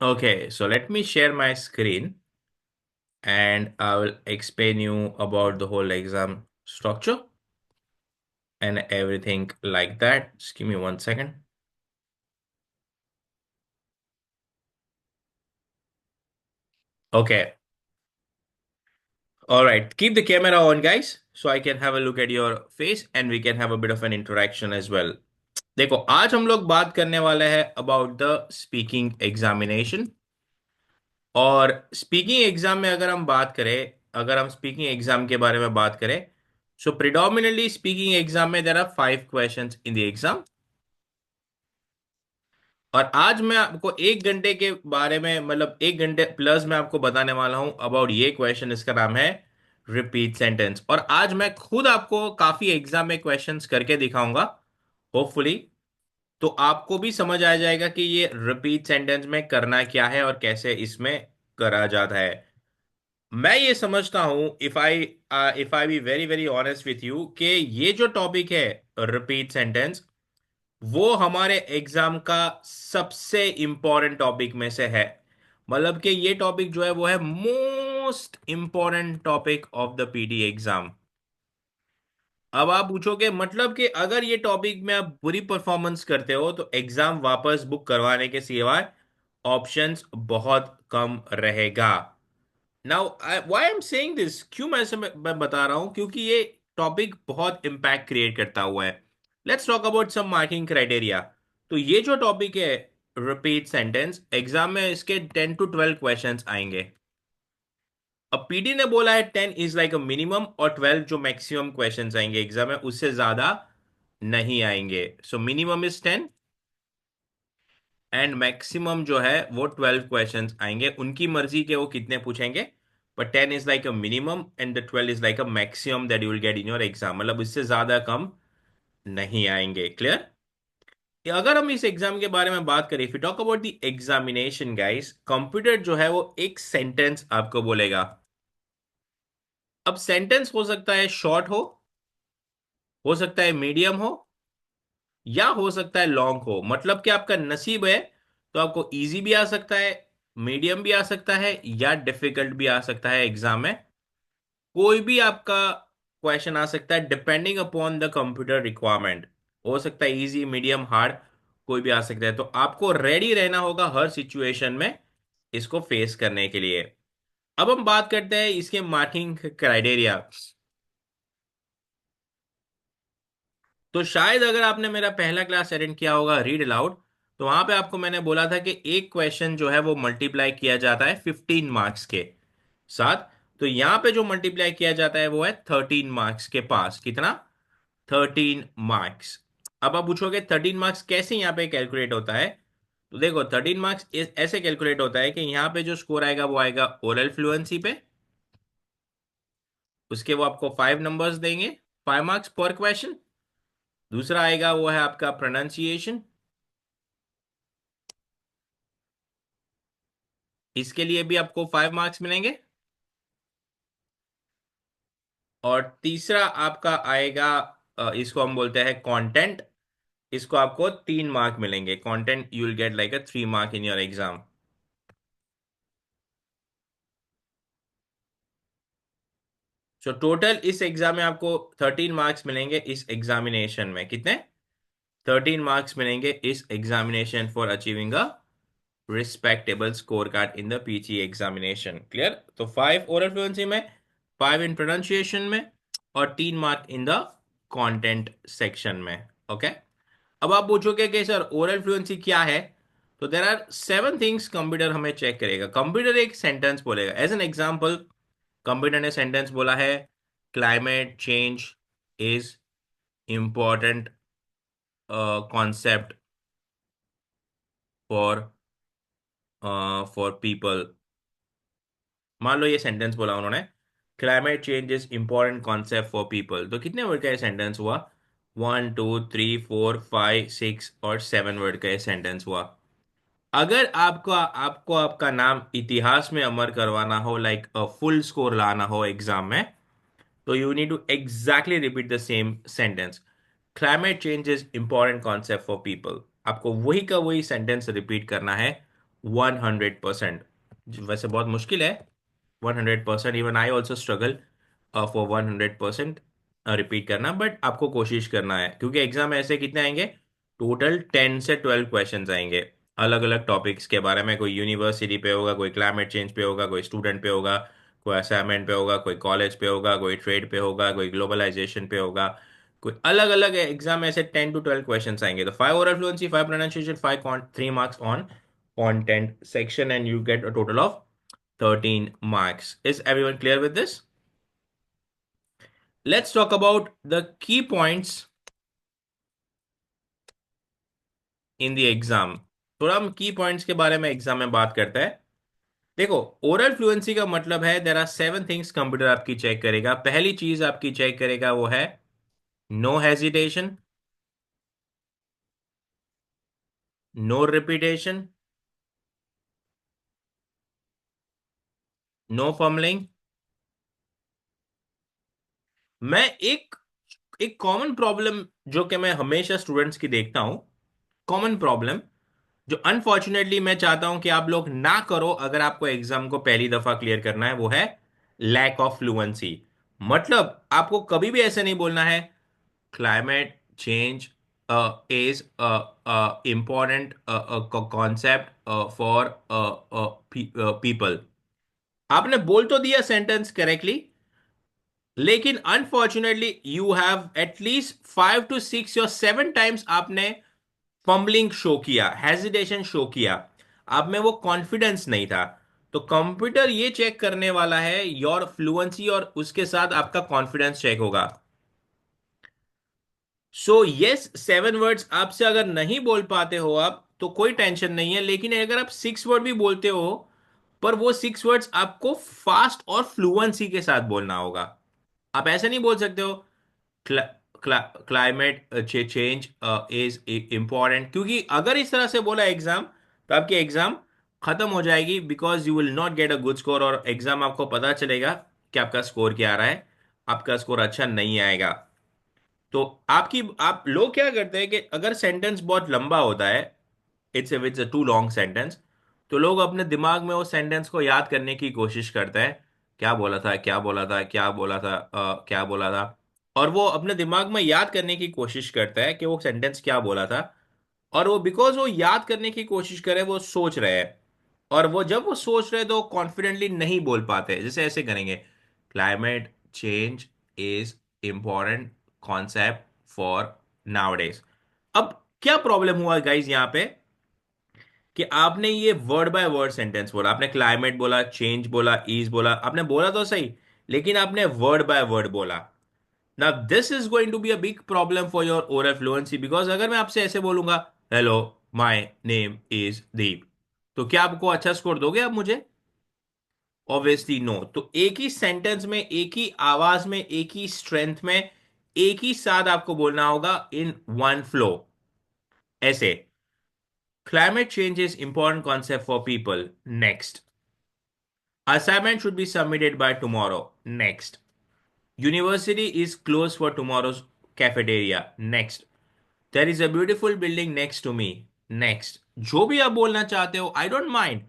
Okay, so let me share my screen and I will explain you about the whole exam structure and everything like that. Just give me 1 second. Okay, all right. Keep the camera on, guys, so I can have a look at your face and we can have a bit of an interaction as well. देखो आज हम लोग बात करने वाले हैं about the speaking examination. और speaking exam में अगर हम स्पीकिंग एग्जाम के बारे में बात करें, सो प्रिडोमिनेटली स्पीकिंग एग्जाम में there are 5 questions in the exam. और आज मैं आपको 1 घंटे के बारे में, मतलब 1 घंटे प्लस मैं आपको बताने वाला हूं अबाउट ये क्वेश्चन। इसका नाम है रिपीट सेंटेंस। और आज मैं खुद आपको काफी एग्जाम में क्वेश्चंस करके दिखाऊंगा, होपफुली। तो आपको भी समझ आ जाएगा कि ये रिपीट सेंटेंस में करना क्या है और कैसे इसमें करा जाता है। मैं ये समझता हूं, if I B very very honest with you, कि ये जो टॉपिक है रिपीट सेंटेंस, वो हमारे एग्जाम का सबसे इंपॉर्टेंट टॉपिक में से है। मतलब कि ये टॉपिक जो है वो है most important topic of the PT exam. अब आप पूछोगे मतलब कि अगर ये टॉपिक में आप बुरी परफॉर्मेंस करते हो तो एग्जाम वापस बुक करवाने के सिवाय ऑप्शंस बहुत कम रहेगा। Now why I am saying this, क्यों मैं बता रहा हूं, क्योंकि ये टॉपिक बहुत इम्पैक्ट क्रिएट करता हुआ है। Let's talk about some marking criteria. तो ये जो टॉपिक है रिपीट सेंटेंस, एग्जाम में इसके 10 to 12 क्वेश्चंस आएंगे। अब पीडी ने बोला है 10 इज लाइक अ मिनिमम और 12 जो मैक्सिमम क्वेश्चंस आएंगे एग्जाम में, उससे ज्यादा नहीं आएंगे। So minimum is 10 and maximum जो है वो 12 क्वेश्चंस आएंगे। उनकी मर्जी के वो कितने पूछेंगे, पर 10 is like a minimum and the 12 is like a maximum that you will get in your exam. मतलब इससे ज्यादा कम नहीं आएंगे। क्लियर? अगर हम इस एग्जाम के बारे में बात करें, if you talk about the examination guys, computer जो है वो एक सेंटेंस आपको बोलेगा। अब सेंटेंस हो सकता है शॉर्ट हो सकता है मीडियम हो, या हो सकता है लॉन्ग हो। मतलब कि आपका नसीब है तो आपको इजी भी आ सकता है, मीडियम भी आ सकता है, या डिफिकल्ट भी आ सकता है। एग्जाम में कोई भी आपका क्वेश्चन आ सकता है depending upon the computer requirement. हो सकता है इजी, मीडियम, हार्ड, कोई भी आ सकता है। तो आपको रेडी रहना होगा हर सिचुएशन में इसको फेस करने के लिए। अब हम बात करते हैं इसके मार्किंग क्राइटेरिया। तो शायद अगर आपने मेरा पहला क्लास अटेंड किया होगा रीड अलाउड, तो वहां पे आपको मैंने बोला था कि एक क्वेश्चन जो है वो मल्टीप्लाई किया जाता है 15 मार्क्स के साथ। तो यहाँ पे जो मल्टीप्लाई किया जाता है वो है 13 मार्क्स के पास। कितना? 13 मार्क्स। अब आप पूछोगे 13 मार्क्स कैसे यहाँ पे कैलकुलेट होता है। तो देखो 13 मार्क्स ऐसे कैलकुलेट होता है कि यहाँ पे जो स्कोर आएगा वो आएगा ओरल फ्लुएंसी पे। उसके वो आपको 5 नंबर्स देंगे, 5 मार्क्स पर क्वेश्चन। दूसरा आएगा वो है आपका प्रोनाउंसिएशन, इसके लिए भी आपको 5 मार्क्स मिलेंगे। और तीसरा आपका आएगा, इसको हम बोलते हैं कंटेंट। इसको आपको 3 मार्क मिलेंगे। Content you will get like a 3 mark in your exam. So total इस एग्जाम में आपको 13 मार्क्स मिलेंगे। इस एग्जामिनेशन में कितने? 13 मार्क्स मिलेंगे इस examination for achieving a respectable score card in the PG examination. Clear? तो 5 ओरल फ्लुएंसी में, 5 इन प्रोनाउंसिएशन में, और 3 mark in the content section में। ओके। अब आप पूछोगे कि सर ओरल फ्लुएंसी क्या है। तो देर आर 7 थिंग्स कंप्यूटर हमें चेक करेगा। कंप्यूटर एक सेंटेंस बोलेगा। एज एन एग्जाम्पल, कंप्यूटर ने सेंटेंस बोला है climate change is important concept for for people. मान लो ये सेंटेंस बोला उन्होंने, climate change is important concept for people. तो कितने वर्ड का ये सेंटेंस हुआ? 1 2 3 4 5 6 और 7 वर्ड का ये सेंटेंस हुआ। अगर आपको आपको आपका नाम इतिहास में अमर करवाना हो, लाइक फुल स्कोर लाना हो एग्जाम में, तो you need to exactly repeat the same sentence. Climate change is important concept for people. आपको वही का वही सेंटेंस रिपीट करना है 100%। वैसे बहुत मुश्किल है 100%, even I also struggle for 100% repeat करना, बट आपको कोशिश करना है क्योंकि एग्जाम में ऐसे कितने आएंगे, टोटल 10 से 12 क्वेश्चंस आएंगे अलग अलग टॉपिक्स के बारे में। कोई यूनिवर्सिटी पे होगा, कोई क्लाइमेट चेंज पे होगा, कोई स्टूडेंट पे होगा, कोई असाइनमेंट पे होगा, कोई कॉलेज पे होगा, कोई ट्रेड पे होगा, कोई ग्लोबलाइजेशन पे होगा, कोई अलग अलग एग्जाम में ऐसे 10 to 12 क्वेश्चंस आएंगे। तो 5 oral fluency, 5 pronunciation, 5 3 marks on content section, and you get a total of 13 marks. Is everyone clear with this? Let's talk about the key points in the exam. थोड़ा हम की points के बारे में exam में बात करते हैं। देखो, ओरल फ्लुएंसी का मतलब है देर आर 7 थिंग्स कंप्यूटर आपकी चेक करेगा। पहली चीज आपकी चेक करेगा वो है no hesitation, no repetition, no fumbling. मैं एक एक कॉमन प्रॉब्लम जो कि मैं हमेशा स्टूडेंट्स की देखता हूं, कॉमन प्रॉब्लम जो अनफॉर्चुनेटली मैं चाहता हूं कि आप लोग ना करो अगर आपको एग्जाम को पहली दफा क्लियर करना है, वो है लैक ऑफ फ्लुएंसी। मतलब आपको कभी भी ऐसे नहीं बोलना है climate change is important concept for people. आपने बोल तो दिया सेंटेंस करेक्टली, लेकिन unfortunately you have at least 5 to 6 or 7 times आपने फंबलिंग शो किया, हेजिटेशन शो किया, आप में वो कॉन्फिडेंस नहीं था। तो कंप्यूटर ये चेक करने वाला है योर फ्लुएंसी और उसके साथ आपका कॉन्फिडेंस चेक होगा। सो यस, 7 वर्ड्स आपसे अगर नहीं बोल पाते हो आप तो कोई टेंशन नहीं है, लेकिन अगर आप 6 वर्ड भी बोलते हो, पर वो 6 वर्ड्स आपको फास्ट और फ्लुएंसी के साथ बोलना होगा। आप ऐसे नहीं बोल सकते हो क्लाइमेट चेंज इज इम्पॉर्टेंट, क्योंकि अगर इस तरह से बोला एग्जाम तो आपकी एग्जाम खत्म हो जाएगी, because you will not get a good score, और एग्जाम आपको पता चलेगा कि आपका स्कोर क्या आ रहा है, आपका स्कोर अच्छा नहीं आएगा। तो आप लोग क्या करते हैं कि अगर सेंटेंस बहुत लंबा होता है, it's a too long sentence, तो लोग अपने दिमाग में वो सेंटेंस को याद करने की कोशिश करते हैं, क्या बोला था, क्या बोला था, क्या बोला था, क्या बोला था, और वो अपने दिमाग में याद करने की कोशिश करता है कि वो सेंटेंस क्या बोला था। और वो बिकॉज वो याद करने की कोशिश करे, वो सोच रहे हैं, और वो जब वो सोच रहे हैं तो कॉन्फिडेंटली नहीं बोल पाते। जैसे ऐसे करेंगे, climate change is important concept for nowadays. अब क्या प्रॉब्लम हुआ गाइज यहाँ पे कि आपने ये वर्ड बाय वर्ड सेंटेंस बोला, आपने क्लाइमेट बोला, चेंज बोला, ईज बोला, आपने बोला तो सही, लेकिन आपने वर्ड बाय वर्ड बोला। ना this is going to be a big problem for your oral fluency, because अगर मैं आपसे ऐसे बोलूंगा hello my name is Deep, तो क्या आपको अच्छा स्कोर दोगे आप मुझे? Obviously no. तो एक ही सेंटेंस में, एक ही आवाज में, एक ही स्ट्रेंथ में, एक ही साथ आपको बोलना होगा इन वन फ्लो। ऐसे, climate change is important concept for people. Next. Assignment should be submitted by tomorrow. Next. University is closed for tomorrow's cafeteria. Next. There is a beautiful building next to me. Next. जो भी आप बोलना चाहते हो, I don't mind.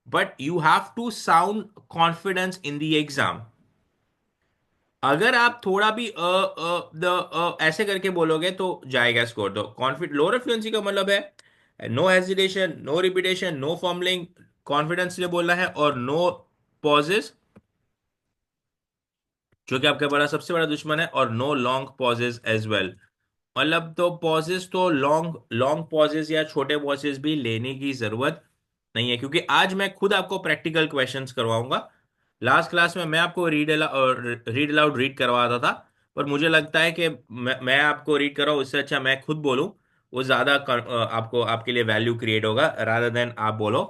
But you have to sound confidence in the exam. अगर आप थोड़ा भी ऐसे करके बोलोगे तो जाएगा स्कोर। तो कॉन्फिड लोअर फ्लुएंसी का मतलब है no hesitation, no repetition, no fumbling, confidence से बोलना है, और नो पॉजेस, जो कि आपका बड़ा सबसे बड़ा दुश्मन है, और no long pauses as well. मतलब तो पॉजेस तो लॉन्ग लॉन्ग पॉजेस या छोटे पॉजेस भी लेने की जरूरत नहीं है, क्योंकि आज मैं खुद आपको प्रैक्टिकल क्वेश्चंस करवाऊंगा। लास्ट क्लास में मैं आपको रीड अलाउड रीड करवाता था, पर मुझे लगता है कि मैं आपको रीड कराऊँ उससे अच्छा मैं खुद बोलूँ, वो ज़्यादा आपको आपके लिए वैल्यू क्रिएट होगा रादर देन आप बोलो,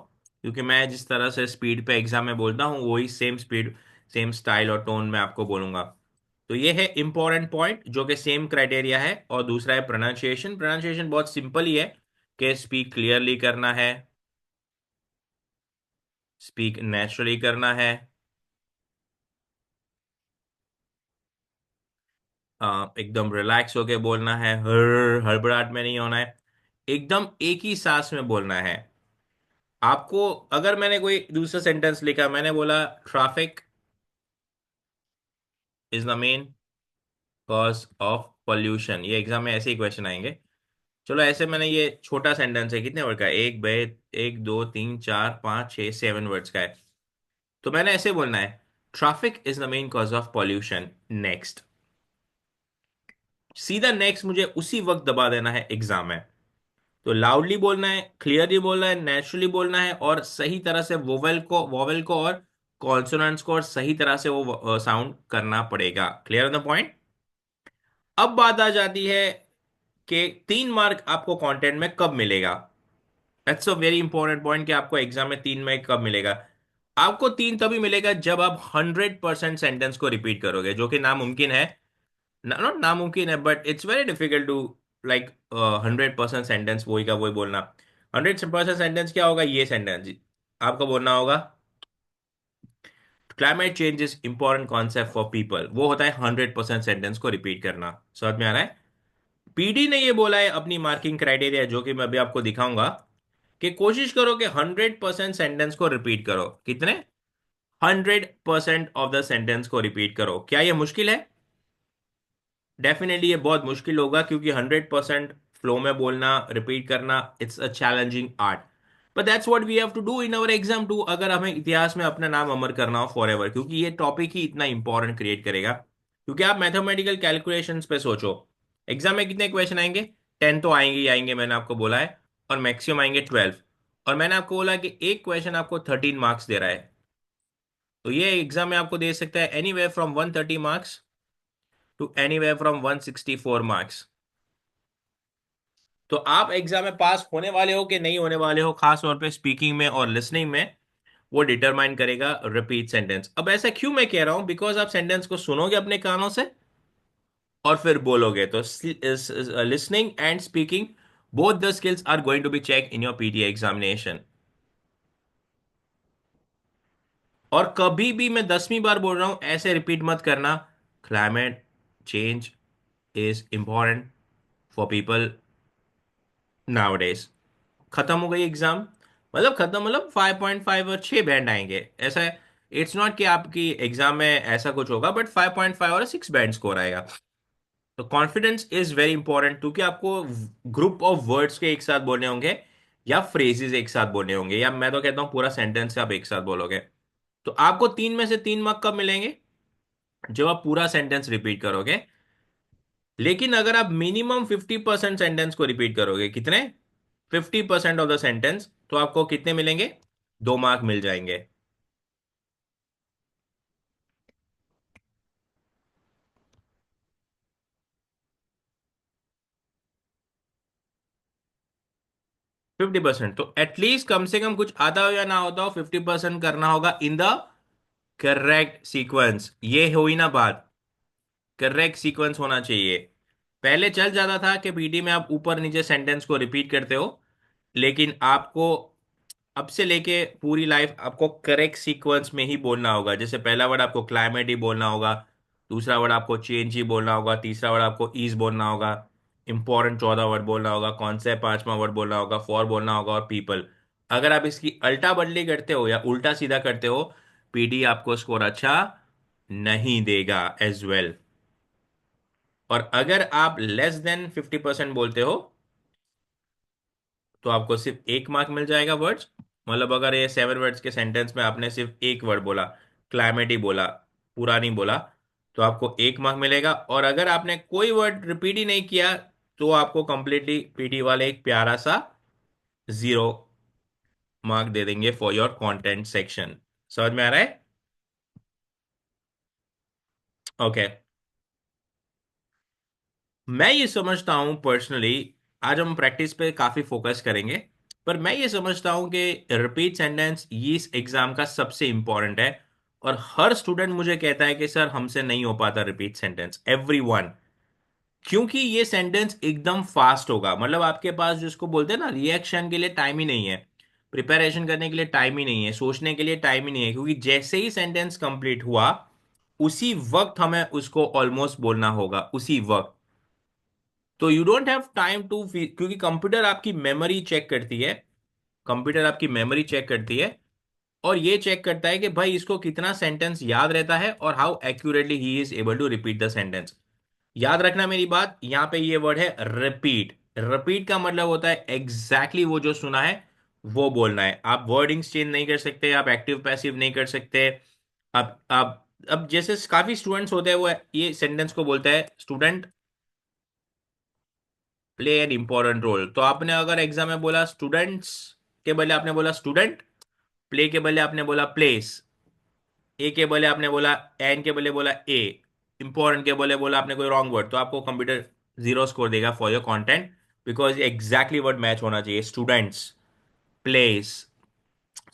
क्योंकि मैं जिस तरह से स्पीड पे एग्जाम में बोलता हूँ वही सेम स्पीड, सेम स्टाइल और टोन में आपको बोलूंगा। तो ये है इंपॉर्टेंट पॉइंट जो कि सेम क्राइटेरिया है। और दूसरा है प्रोनाउंसिएशन। प्रोनाउंसिएशन बहुत सिंपल ही है कि स्पीक क्लियरली करना है, स्पीक नेचुरली करना है, एकदम रिलैक्स होके बोलना है, हड़बड़ाहट में नहीं होना है, एकदम एक ही सांस में बोलना है। आपको अगर मैंने कोई दूसरा सेंटेंस लिखा, मैंने बोला traffic is the main cause of pollution, ये एग्जाम में ऐसे ही क्वेश्चन आएंगे। चलो ऐसे मैंने ये छोटा सेंटेंस है, कितने वर्ड का है, एक बे, एक दो तीन चार पाँच छः 7 वर्ड्स का है। तो मैंने ऐसे बोलना है, traffic is the main cause of pollution, next. सीधा नेक्स्ट मुझे उसी वक्त दबा देना है एग्जाम में। तो लाउडली बोलना है, क्लियरली बोलना है, नेचुरली बोलना है, और सही तरह से वोवेल को और कॉन्सोनेंट्स को और सही तरह से वो साउंड करना पड़ेगा। Clear on the point. अब बात आ जाती है कि 3 मार्क आपको कंटेंट में कब मिलेगा। That's a very important point कि आपको एग्जाम में 3 मार्क कब मिलेगा। आपको 3 तभी मिलेगा जब आप 100% सेंटेंस को रिपीट करोगे, जो कि नामुमकिन है। नॉट नामुमकिन है, but it's very difficult to like 100% sentence वही का वही बोलना। 100% सेंटेंस क्या होगा, ये सेंटेंस आपको बोलना होगा, climate change is important concept for people, वो होता है 100% सेंटेंस को रिपीट करना। समझ में आ रहा है। पीडी ने ये बोला है अपनी मार्किंग क्राइटेरिया, जो कि मैं अभी आपको दिखाऊंगा, कि कोशिश करो कि 100% सेंटेंस को रिपीट करो। कितने? 100% ऑफ द सेंटेंस को रिपीट करो। क्या ये मुश्किल है? डेफिनेटली ये बहुत मुश्किल होगा, क्योंकि 100% फ्लो में बोलना, रिपीट करना, it's a challenging art. But that's what we have to do in our exam too, अगर हमें इतिहास में अपना नाम अमर करना हो फॉर एवर, क्योंकि ये टॉपिक ही इतना इंपॉर्टेंट क्रिएट करेगा। क्योंकि आप मैथमेटिकल कैलकुलेशंस पे सोचो, एग्जाम में कितने क्वेश्चन आएंगे? 10 तो आएंगे ही आएंगे, मैंने आपको बोला है, और मैक्सिमम आएंगे 12। और मैंने आपको बोला कि एक क्वेश्चन आपको 13 मार्क्स दे रहा है। तो ये एग्जाम में आपको दे सकता है anywhere from 130 marks to anywhere from 164 marks. तो आप एग्जाम में पास होने वाले हो कि नहीं होने वाले हो, खास तौर पे स्पीकिंग में और लिसनिंग में, वो डिटरमाइन करेगा रिपीट सेंटेंस। अब ऐसा क्यों मैं कह रहा हूं, बिकॉज आप सेंटेंस को सुनोगे अपने कानों से और फिर बोलोगे, तो listening and speaking, both the skills are going to be check in your PT examination. और कभी भी, मैं 10वीं बार बोल रहा हूं, ऐसे रिपीट मत करना, climate change is important for people nowadays. खत्म हो गई एग्जाम, मतलब खत्म, मतलब 5.5 और 6 बैंड आएंगे, ऐसा है। इट्स नॉट कि आपकी एग्जाम में ऐसा कुछ होगा, बट 5.5 और 6 बैंड स्कोर आएगा। तो कॉन्फिडेंस इज वेरी इंपॉर्टेंट, क्योंकि आपको ग्रुप ऑफ वर्ड्स के एक साथ बोलने होंगे, या फ्रेजेस एक साथ बोलने होंगे, या मैं तो कहता हूँ पूरा सेंटेंस आप एक साथ बोलोगे। तो आपको 3 में से 3 मार्क कब मिलेंगे? जब आप पूरा सेंटेंस रिपीट करोगे। लेकिन अगर आप मिनिमम 50% सेंटेंस को रिपीट करोगे, कितने? 50% ऑफ द सेंटेंस, तो आपको कितने मिलेंगे? 2 मार्क मिल जाएंगे। 50%, तो एटलीस्ट कम से कम कुछ आता हो या ना होता हो, 50% करना होगा इन द करेक्ट सीक्वेंस। ये हुई ना बात, करेक्ट सीक्वेंस होना चाहिए। पहले चल जाता था कि पीटी में आप ऊपर नीचे सेंटेंस को रिपीट करते हो, लेकिन आपको अब से लेके पूरी लाइफ आपको करेक्ट सीक्वेंस में ही बोलना होगा। जैसे पहला वर्ड आपको क्लाइमेट ही बोलना होगा, दूसरा वर्ड आपको चेंज ही बोलना होगा, तीसरा वर्ड आपको ईज बोलना होगा, इंपॉर्टेंट चौथा वर्ड बोलना होगा, कौन सा 5वां वर्ड बोलना होगा, फॉर बोलना होगा, और पीपल। अगर आप इसकी अल्टा बदली करते हो या उल्टा सीधा करते हो, पीडी आपको स्कोर अच्छा नहीं देगा एज वेल। और अगर आप लेस देन 50% बोलते हो, तो आपको सिर्फ 1 मार्क मिल जाएगा वर्ड्स। मतलब अगर ये 7 वर्ड्स के सेंटेंस में आपने सिर्फ एक वर्ड बोला, क्लाइमेट ही बोला, पूरा नहीं बोला, तो आपको 1 मार्क मिलेगा। और अगर आपने कोई वर्ड रिपीट ही नहीं किया, तो आपको कंप्लीटली पीटी वाले एक प्यारा सा 0 मार्क दे देंगे फॉर योर कंटेंट सेक्शन। समझ में आ रहा है? ओके। मैं ये समझता हूं पर्सनली, आज हम प्रैक्टिस पे काफी फोकस करेंगे, पर मैं ये समझता हूं कि रिपीट सेंटेंस ये इस एग्जाम का सबसे इंपॉर्टेंट है। और हर स्टूडेंट मुझे कहता है कि सर हमसे नहीं हो पाता रिपीट सेंटेंस, एवरीवन। क्योंकि ये सेंटेंस एकदम फास्ट होगा, मतलब आपके पास जिसको बोलते हैं ना, रिएक्शन के लिए टाइम ही नहीं है, प्रिपरेशन करने के लिए टाइम ही नहीं है, सोचने के लिए टाइम ही नहीं है, क्योंकि जैसे ही सेंटेंस कंप्लीट हुआ, उसी वक्त हमें उसको ऑलमोस्ट बोलना होगा, उसी वक्त। तो you don't have time to, क्योंकि कंप्यूटर आपकी मेमोरी चेक करती है कंप्यूटर आपकी मेमोरी चेक करती है, और ये चेक करता है कि भाई इसको कितना सेंटेंस याद रहता है और how accurately he is able to repeat the sentence. याद रखना मेरी बात, यहाँ पे ये वर्ड है रिपीट। रिपीट का मतलब होता है एग्जैक्टली वो जो सुना है वो बोलना है। आप वर्डिंग्स चेंज नहीं कर सकते, आप एक्टिव पैसिव नहीं कर सकते। आप अब जैसे काफी स्टूडेंट्स होते हैं वो ये सेंटेंस को बोलते हैं, student play an important role. तो आपने अगर एग्जाम में बोला स्टूडेंट्स के बदले आपने बोला स्टूडेंट, प्ले के बदले आपने बोला प्लेस, ए के बदले आपने बोला, एन के बदले बोला ए, इंपॉर्टेंट के बदले बोला आपने कोई रॉन्ग वर्ड, तो आपको कंप्यूटर जीरो स्कोर देगा for your content. Because exactly word match होना चाहिए। स्टूडेंट्स, प्लेस,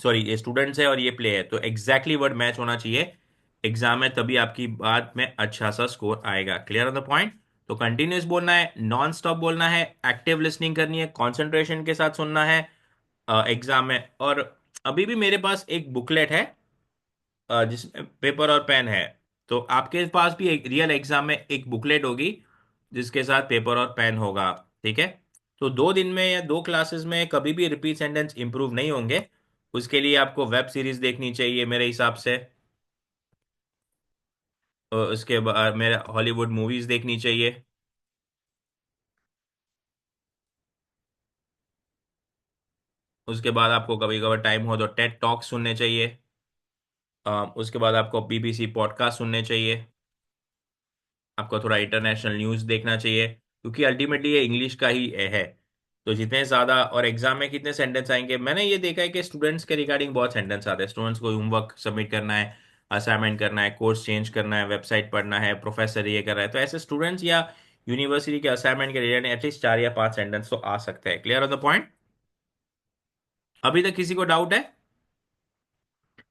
सॉरी ये स्टूडेंट्स है और ये प्ले है, तो एग्जैक्टली वर्ड मैच होना चाहिए एग्जाम में, तभी आपकी बात में अच्छा सा स्कोर आएगा। Clear on the point? तो कंटिन्यूस बोलना है, नॉन स्टॉप बोलना है, एक्टिव लिसनिंग करनी है, कॉन्सेंट्रेशन के साथ सुनना है एग्जाम में। और अभी भी मेरे पास एक बुकलेट है जिसमें पेपर और पेन है, तो आपके पास भी एक रियल एग्जाम में एक बुकलेट होगी जिसके साथ पेपर और पेन होगा। ठीक है? तो 2 दिन में या 2 क्लासेस में कभी भी रिपीट सेंटेंस इंप्रूव नहीं होंगे। उसके लिए आपको वेब सीरीज देखनी चाहिए मेरे हिसाब से, और उसके बाद मेरे हॉलीवुड मूवीज देखनी चाहिए। उसके बाद आपको कभी कभार टाइम हो तो टेड टॉक सुनने चाहिए। उसके बाद आपको बीबीसी पॉडकास्ट सुनने चाहिए। आपको थोड़ा इंटरनेशनल न्यूज़ देखना चाहिए, क्योंकि अल्टीमेटली ये इंग्लिश का ही है। तो जितने ज़्यादा, और एग्जाम में कितने सेंटेंस आएंगे, मैंने ये देखा है कि स्टूडेंट्स के रिगार्डिंग बहुत सेंटेंस आते हैं। स्टूडेंट्स को होमवर्क सबमिट करना है, असाइनमेंट करना है, कोर्स चेंज करना है, वेबसाइट पढ़ना है, प्रोफेसर ये कर रहा है, तो ऐसे स्टूडेंट्स या यूनिवर्सिटी के असाइनमेंट के रिलेटेड एटलीस्ट 4 या 5 सेंटेंस तो आ सकते हैं। Clear on the point? अभी तक किसी को डाउट है?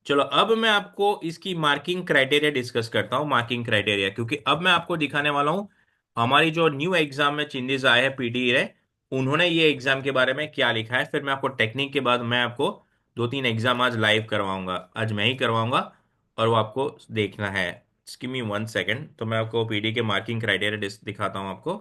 चलो अब मैं आपको इसकी मार्किंग क्राइटेरिया डिस्कस करता हूँ। मार्किंग क्राइटेरिया, क्योंकि अब मैं आपको दिखाने वाला हूँ हमारी जो न्यू एग्जाम में चेंजेस आए हैं पीटी रे, उन्होंने ये एग्जाम के बारे में क्या लिखा है। फिर मैं आपको टेक्निक के बाद मैं आपको 2-3 एग्जाम आज लाइव करवाऊंगा, आज मैं ही करवाऊंगा, और वो आपको देखना है। गिव मी 1 सेकेंड, तो मैं आपको पीटी के मार्किंग क्राइटेरिया दिखाता हूँ आपको।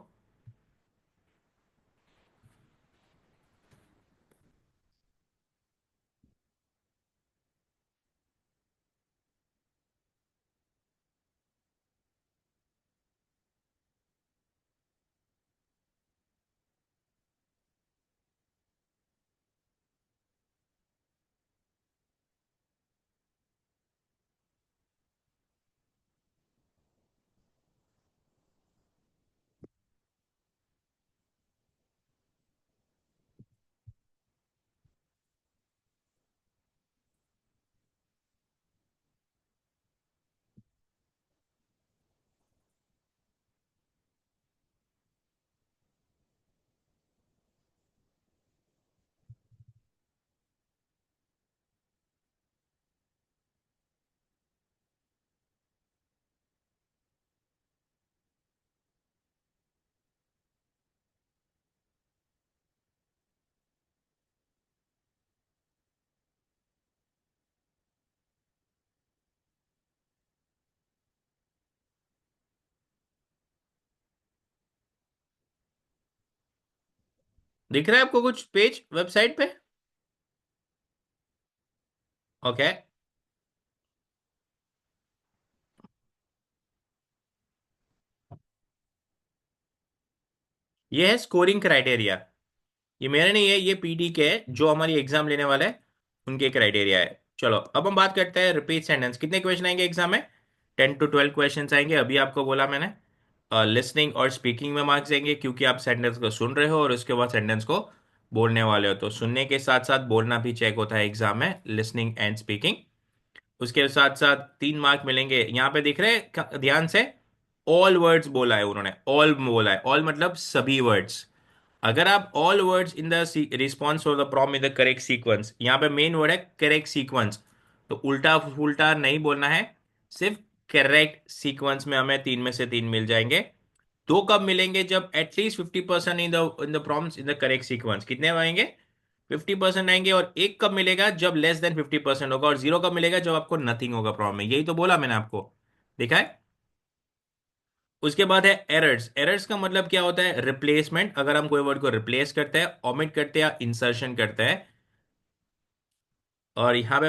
दिख रहा है आपको कुछ पेज वेबसाइट पे? ओके। ये है स्कोरिंग क्राइटेरिया। ये मेरे नहीं है, ये पीटी के हैं, जो हमारी एग्जाम लेने वाले हैं उनके क्राइटेरिया है। चलो अब हम बात करते हैं रिपीट सेंटेंस। कितने क्वेश्चन आएंगे एग्जाम में? 10 to 12 क्वेश्चन आएंगे। अभी आपको बोला मैंने लिसनिंग और स्पीकिंग में मार्क्स देंगे, क्योंकि आप सेंटेंस को सुन रहे हो और उसके बाद सेंटेंस को बोलने वाले हो, तो सुनने के साथ साथ बोलना भी चेक होता है एग्जाम में, लिसनिंग एंड स्पीकिंग। उसके साथ साथ 3 मार्क मिलेंगे। यहाँ पे दिख रहे हैं ध्यान से, ऑल वर्ड्स बोला है उन्होंने, ऑल बोला है, ऑल मतलब सभी वर्ड्स। अगर आप all words in the response for the prompt in the correct sequence, यहाँ पे मेन वर्ड है करेक्ट सीक्वेंस, तो उल्टा उल्टा नहीं बोलना है, सिर्फ करेक्ट सीक्वेंस में हमें 3 में से 3 मिल जाएंगे। दो कब मिलेंगे? जब at least 50% in the prompts in the correct sequence. कितने आएंगे? 50% आएंगे। और एक कब मिलेगा? जब लेस देन 50% होगा। और जीरो कब मिलेगा? जब आपको नथिंग होगा प्रॉब्लम में। यही तो बोला मैंने आपको, देखा है? उसके बाद है एरर्स। एरर्स का मतलब क्या होता है? रिप्लेसमेंट। अगर हम कोई वर्ड को रिप्लेस करते हैं, ओमिट करते हैं या इंसर्शन करते हैं, और यहाँ पे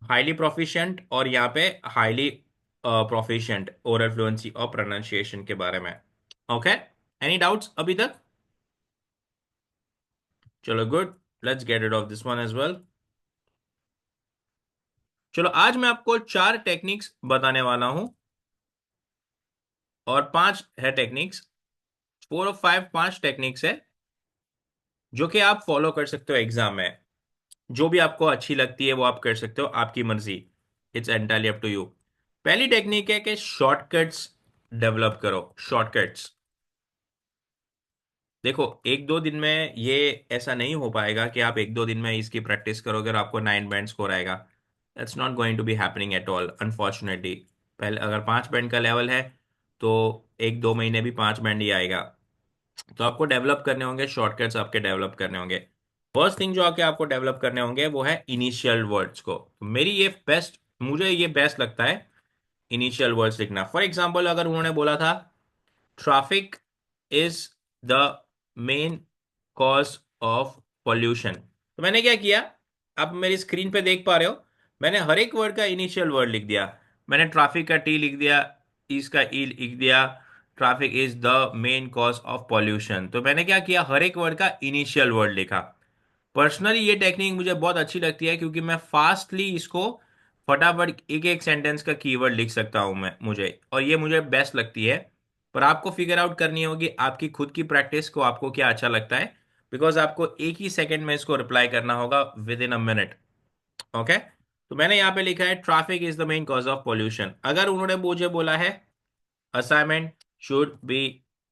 हाईली प्रोफिशिएंट और यहाँ पे हाईली प्रोफिशिएंट ओरल फ्लुएंसी और प्रोनाउंसिएशन के बारे में। ओके, एनी डाउट्स अभी तक? चलो good, let's get it off this one as well. चलो आज मैं आपको चार टेक्निक्स बताने वाला हूं और पांच है टेक्निक्स, 4 और 5, पांच टेक्निक्स है जो कि आप फॉलो कर सकते हो एग्जाम में। जो भी आपको अच्छी लगती है वो आप कर सकते हो, आपकी मर्जी, it's entirely up to you. पहली टेक्निक है कि शॉर्टकट्स डेवलप करो, शॉर्टकट्स। देखो, एक दो दिन में ये ऐसा नहीं हो पाएगा कि आप एक दो दिन में इसकी प्रैक्टिस करोगे और आपको 9 बैंड स्कोर आएगा। That's not going to be happening at all unfortunately. पहले अगर 5 बैंड का लेवल है तो एक दो महीने भी 5 बैंड ही आएगा। तो आपको डेवलप करने होंगे शॉर्टकट्स, आपके डेवलप करने होंगे। फर्स्ट थिंग जो आके आपको डेवलप करने होंगे वो है इनिशियल वर्ड्स को। मेरी ये बेस्ट, मुझे ये बेस्ट लगता है इनिशियल वर्ड्स लिखना। फॉर एग्जाम्पल, अगर उन्होंने बोला था traffic is the main cause of pollution, तो मैंने क्या किया, आप मेरी स्क्रीन पे देख पा रहे हो, मैंने हर एक वर्ड का इनिशियल वर्ड लिख दिया। मैंने ट्रैफिक का टी लिख दिया, इस का ई लिख दिया, traffic is the main cause of pollution. तो मैंने क्या किया, हर एक वर्ड का इनिशियल वर्ड लिखा। पर्सनली ये टेक्निक मुझे बहुत अच्छी लगती है क्योंकि मैं फास्टली इसको फटाफट एक एक सेंटेंस का कीवर्ड लिख सकता हूं मैं, मुझे, और ये मुझे बेस्ट लगती है। पर आपको फिगर आउट करनी होगी आपकी खुद की प्रैक्टिस को, आपको क्या अच्छा लगता है, बिकॉज आपको एक ही सेकंड में इसको रिप्लाई करना होगा with in a minute. Okay, तो मैंने यहाँ पे लिखा है traffic is the main cause of pollution. अगर उन्होंने मुझे बोला है assignment should be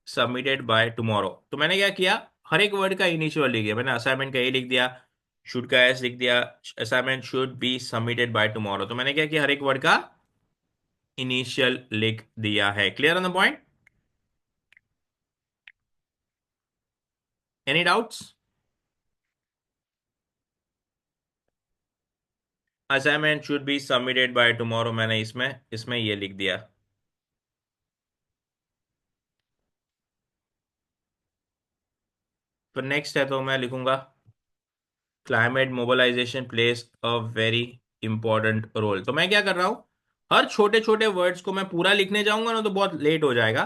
submitted by tomorrow, तो मैंने क्या किया, हर एक वर्ड का इनिशियल लिख दिया। मैंने असाइनमेंट का ए लिख दिया, शुड का एस लिख दिया, assignment should be submitted by tomorrow. तो मैंने क्या किया, हर एक वर्ड का इनिशियल लिख दिया है। Clear on the point? Any doubts? Assignment should be submitted by tomorrow, मैंने इसमें इसमें ये लिख दिया। फिर नेक्स्ट है तो मैं लिखूंगा climate mobilisation place a very important role. तो मैं क्या कर रहा हूं, हर छोटे छोटे वर्ड्स को मैं पूरा लिखने जाऊंगा ना तो बहुत लेट हो जाएगा।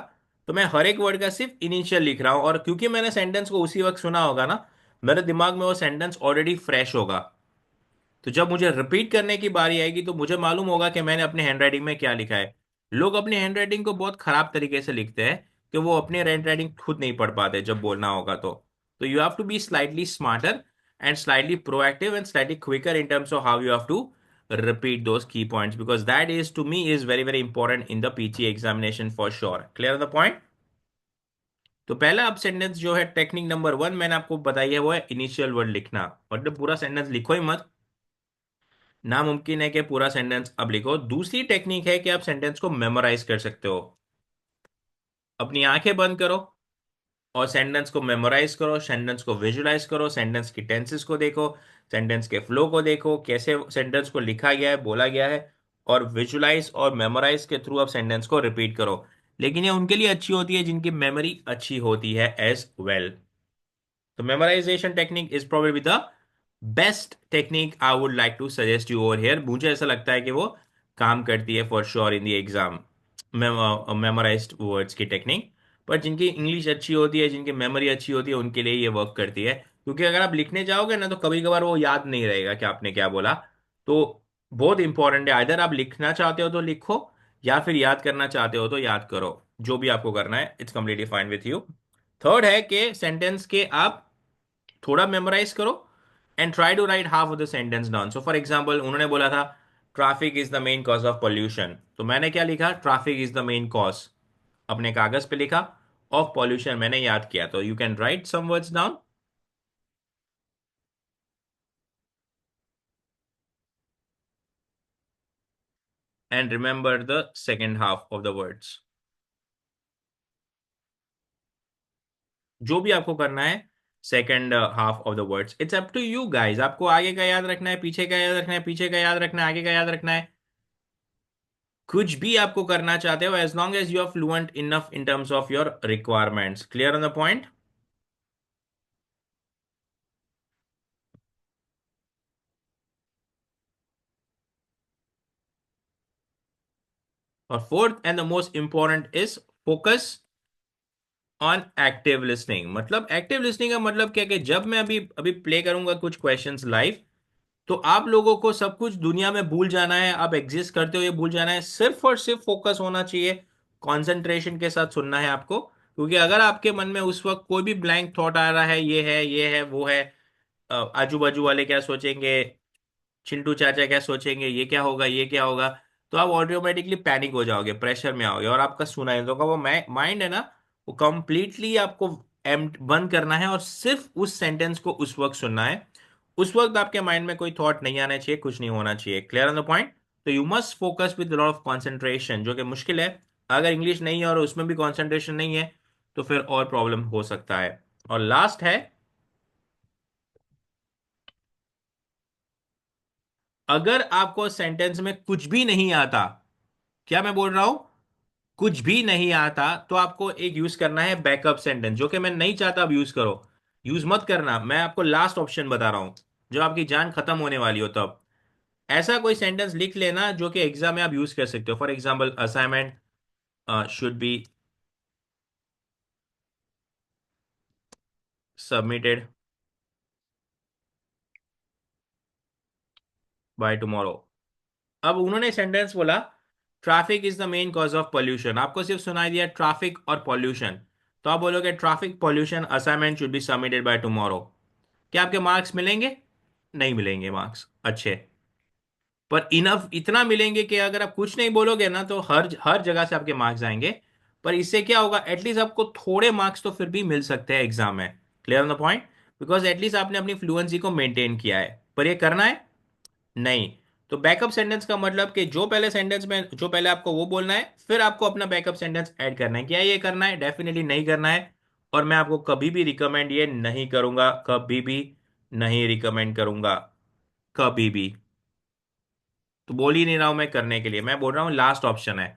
तो मैं हर एक वर्ड का सिर्फ इनिशियल लिख रहा हूं, और क्योंकि मैंने सेंटेंस को उसी वक्त सुना होगा ना, मेरे दिमाग में वो सेंटेंस ऑलरेडी फ्रेश होगा। तो जब मुझे रिपीट करने की बारी आएगी तो मुझे मालूम होगा कि मैंने अपने हैंडराइटिंग में क्या लिखा है। लोग अपनी हैंडराइटिंग को बहुत खराब तरीके से लिखते हैं कि वो अपनी हैंडराइटिंग खुद नहीं पढ़ पाते जब बोलना होगा। तो you have to be slightly smarter and slightly proactive and slightly quicker in terms of how you have to repeat those key points, because that is to me is very very important in the PG examination for sure. Clear on the point? तो पहला अब sentence जो है, technique number 1 मैंने आपको बताई है, वो है इनिशियल वर्ड लिखना। मतलब पूरा सेंटेंस लिखो ही मत, नामुमकिन है कि पूरा सेंटेंस अब लिखो। दूसरी टेक्निक है कि आप सेंटेंस को मेमोराइज कर सकते हो। अपनी आंखें बंद करो और सेंटेंस को मेमोराइज करो, सेंटेंस को विजुलाइज करो, सेंटेंस की टेंसेस को देखो, सेंटेंस के फ्लो को देखो, कैसे सेंटेंस को लिखा गया है, बोला गया है, और विजुलाइज और मेमोराइज के थ्रू आप सेंटेंस को रिपीट करो। लेकिन ये उनके लिए अच्छी होती है जिनकी मेमोरी अच्छी होती है एज वेल। तो memorization technique is probably the best technique I would like to suggest you over here. मुझे ऐसा लगता है कि वो काम करती है for sure in the exam, memorised words की टेक्निक। पर जिनकी इंग्लिश अच्छी होती है, जिनकी मेमोरी अच्छी होती है, उनके लिए ये वर्क करती है। क्योंकि अगर आप लिखने जाओगे ना तो कभी कभार वो याद नहीं रहेगा कि आपने क्या बोला। तो बहुत इंपॉर्टेंट है, आइदर आप लिखना चाहते हो तो लिखो, या फिर याद करना चाहते हो तो याद करो। जो भी आपको करना है, it's completely fine with you. Third है कि सेंटेंस के आप थोड़ा मेमोराइज करो and try to write half of the sentence down. So for example, उन्होंने बोला था traffic is the main cause of pollution, तो मैंने क्या लिखा, traffic is the main cause, अपने कागज पे लिखा, ऑफ पॉल्यूशन मैंने याद किया। तो you can write some words down and remember the second half of the words. जो भी आपको करना है, second half of the words, it's up to you guys. आपको आगे का याद रखना है, पीछे का याद रखना है, पीछे का याद रखना है, आगे का याद रखना है, कुछ भी आपको करना चाहते हो, as long as you are fluent enough in terms of your requirements. Clear on the point? और fourth and the most important is focus on active listening. मतलब एक्टिव लिसनिंग का मतलब क्या, कि जब मैं अभी अभी प्ले करूंगा कुछ क्वेश्चंस लाइव, तो आप लोगों को सब कुछ दुनिया में भूल जाना है, आप एग्जिस्ट करते हो ये भूल जाना है, सिर्फ और सिर्फ फोकस होना चाहिए, कंसंट्रेशन के साथ सुनना है आपको। क्योंकि अगर आपके मन में उस वक्त कोई भी ब्लैंक थॉट आ रहा है, ये है वो है, आजू बाजू वाले क्या सोचेंगे, चिंटू चाचा क्या सोचेंगे, ये क्या होगा, ये क्या होगा, तो आप ऑटोमेटिकली पैनिक हो जाओगे, प्रेशर में आओगे, और आपका सुना ही होगा वो माइंड है ना, वो कंप्लीटली आपको बंद करना है और सिर्फ उस सेंटेंस को उस वक्त सुनना है। उस वक्त आपके माइंड में कोई थॉट नहीं आना चाहिए, कुछ नहीं होना चाहिए। Clear on the point? तो you must focus with lot of concentration, जो कि मुश्किल है। अगर इंग्लिश नहीं है और उसमें भी कॉन्सेंट्रेशन नहीं है, तो फिर और प्रॉब्लम हो सकता है। और लास्ट है, अगर आपको सेंटेंस में कुछ भी नहीं आता, क्या मैं बोल रहा हूं, कुछ भी नहीं आता, तो आपको एक यूज करना है बैकअप सेंटेंस, जो कि मैं नहीं चाहता आप यूज करो। यूज मत करना, मैं आपको लास्ट ऑप्शन बता रहा हूं, जब आपकी जान खत्म होने वाली हो तब ऐसा कोई सेंटेंस लिख लेना जो कि एग्जाम में आप यूज कर सकते हो। For example, assignment should be submitted by tomorrow. अब उन्होंने सेंटेंस बोला, traffic is the main cause of pollution, आपको सिर्फ सुनाई दिया ट्रैफिक और पॉल्यूशन, तो आप बोलोगे traffic pollution assignment should be submitted by tomorrow. क्या आपके मार्क्स मिलेंगे? नहीं मिलेंगे मार्क्स अच्छे। पर इनफ इतना मिलेंगे कि अगर आप कुछ नहीं बोलोगे ना, तो हर हर जगह से आपके मार्क्स आएंगे। पर इससे क्या होगा, एटलीस्ट आपको थोड़े मार्क्स तो फिर भी मिल सकते हैं एग्जाम में। Clear on the point? Because at least आपने अपनी फ्लुएंसी को मेंटेन किया है। पर ये करना है नहीं। तो बैकअप सेंटेंस का मतलब कि जो पहले सेंटेंस में, जो पहले आपको वो बोलना है, फिर आपको अपना बैकअप सेंटेंस ऐड करना है। क्या ये करना है? डेफिनेटली नहीं करना है। और मैं आपको कभी भी रिकमेंड ये नहीं करूंगा, कभी भी नहीं रिकमेंड करूंगा, कभी भी। तो बोल ही नहीं रहा हूं मैं करने के लिए, मैं बोल रहा हूं लास्ट ऑप्शन है।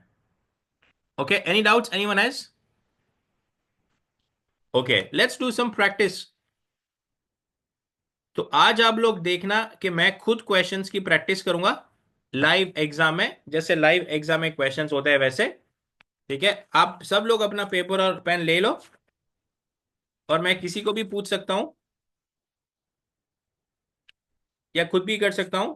Okay, any doubts, anyone else? Okay, let's do some practice. तो आज आप लोग देखना कि मैं खुद क्वेश्चंस की प्रैक्टिस करूंगा लाइव एग्जाम में, जैसे लाइव एग्जाम में क्वेश्चंस होते हैं वैसे। ठीक है, आप सब लोग अपना पेपर और पेन ले लो, और मैं किसी को भी पूछ सकता हूं, या खुद भी कर सकता हूं।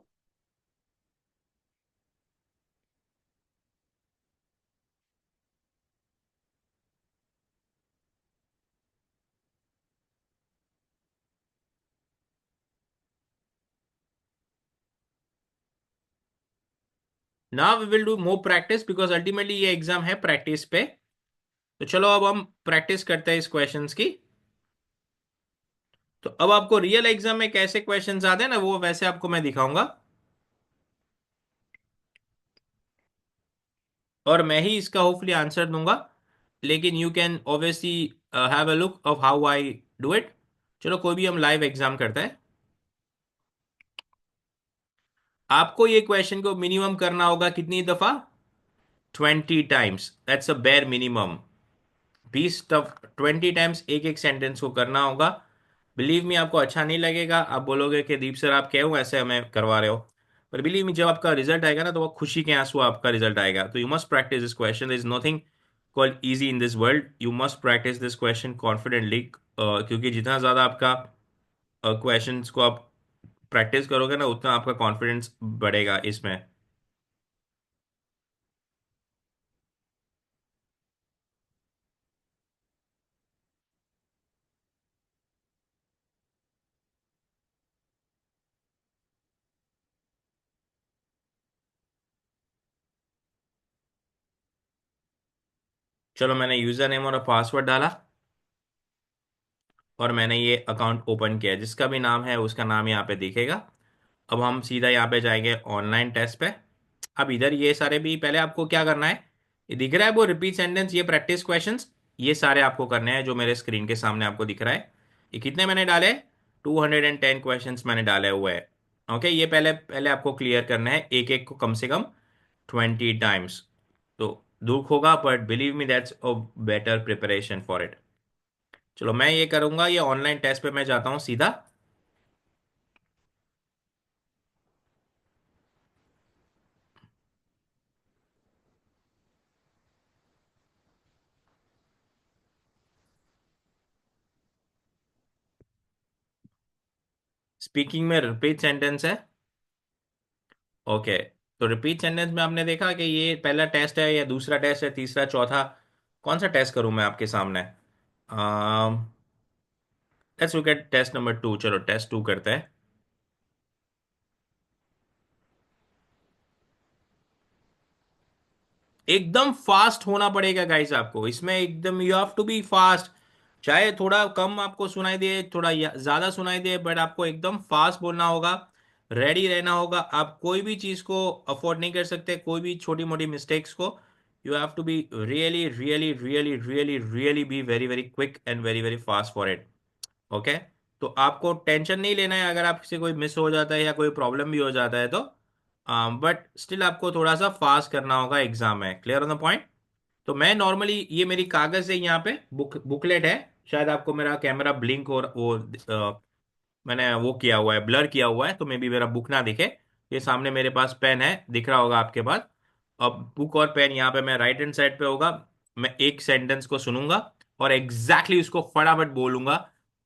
Now we will do more practice, because ultimately ये एग्जाम है प्रैक्टिस पे। तो चलो अब हम प्रैक्टिस करते हैं इस क्वेश्चंस की। तो अब आपको रियल एग्जाम में कैसे क्वेश्चंस आते हैं ना, वो वैसे आपको मैं दिखाऊंगा, और मैं ही इसका होपफुली आंसर दूंगा। लेकिन you can obviously have a look of how I do it. चलो कोई भी हम लाइव एग्जाम करते हैं। आपको ये क्वेश्चन को मिनिमम करना होगा कितनी दफा? 20 times, that's a bare minimum. 20 times एक एक सेंटेंस को करना होगा। बिलीव मी, आपको अच्छा नहीं लगेगा, आप बोलोगे कि दीप सर आप क्यों ऐसे हमें करवा रहे हो। पर बिलीव मी, जब आपका रिजल्ट आएगा ना, तो वो खुशी के आंसू आपका रिजल्ट आएगा। तो you must practice this question, is nothing called easy in this world. You must practice this question confidently, क्योंकि जितना ज़्यादा आपका क्वेश्चंस को आप प्रैक्टिस करोगे ना, उतना आपका कॉन्फिडेंस बढ़ेगा इसमें। चलो, मैंने यूज़र नेम और पासवर्ड डाला, और मैंने ये अकाउंट ओपन किया, जिसका भी नाम है उसका नाम यहाँ पे दिखेगा। अब हम सीधा यहाँ पे जाएंगे ऑनलाइन टेस्ट पे। अब इधर ये सारे भी, पहले आपको क्या करना है, ये दिख रहा है वो रिपीट सेंटेंस, ये प्रैक्टिस क्वेश्चंस, ये सारे आपको करने हैं जो मेरे स्क्रीन के सामने आपको दिख रहा है। ये कितने मैंने डाले? 210 क्वेश्चंस मैंने डाले हुए हैं। ओके, ये पहले पहले आपको क्लियर करना है, एक एक को कम से कम 20 टाइम्स। तो दुख होगा, but believe me that's a better preparation for it. चलो मैं ये करूंगा, ये ऑनलाइन टेस्ट पे मैं जाता हूँ सीधा। स्पीकिंग में रिपीट सेंटेंस है। ओके, तो रिपीट सेंटेंस में आपने देखा कि ये पहला टेस्ट है या दूसरा टेस्ट है, तीसरा, चौथा? कौन सा टेस्ट करूं मैं आपके सामने? Let's look at test number 2। चलो टेस्ट 2 करते हैं। एकदम फास्ट होना पड़ेगा गाइस आपको इसमें, एकदम you have to be fast. चाहे थोड़ा कम आपको सुनाई दे, थोड़ा ज्यादा सुनाई दे, बट आपको एकदम फास्ट बोलना होगा। रेडी रहना होगा। आप कोई भी चीज को अफोर्ड नहीं कर सकते, कोई भी छोटी मोटी मिस्टेक्स को। You have to be really really really really really be very very quick and very very fast for it. Okay, तो आपको टेंशन नहीं लेना है अगर आपसे कोई मिस हो जाता है या कोई प्रॉब्लम भी हो जाता है तो। बट स्टिल आपको थोड़ा सा फास्ट करना होगा एग्जाम में। Clear on the point? तो मैं नॉर्मली, ये मेरी कागज है, यहाँ पे बुकलेट है। शायद आपको मेरा कैमरा ब्लिंक और वो मैंने वो किया हुआ है, ब्लर किया हुआ है, तो मे बी मेरा बुक ना दिखे। ये सामने मेरे पास पेन है, दिख रहा होगा आपके पास। अब बुक और पेन यहाँ पे मैं राइट हैंड साइड पे होगा। मैं एक सेंटेंस को सुनूंगा और एग्जैक्टली उसको फटाफट बोलूंगा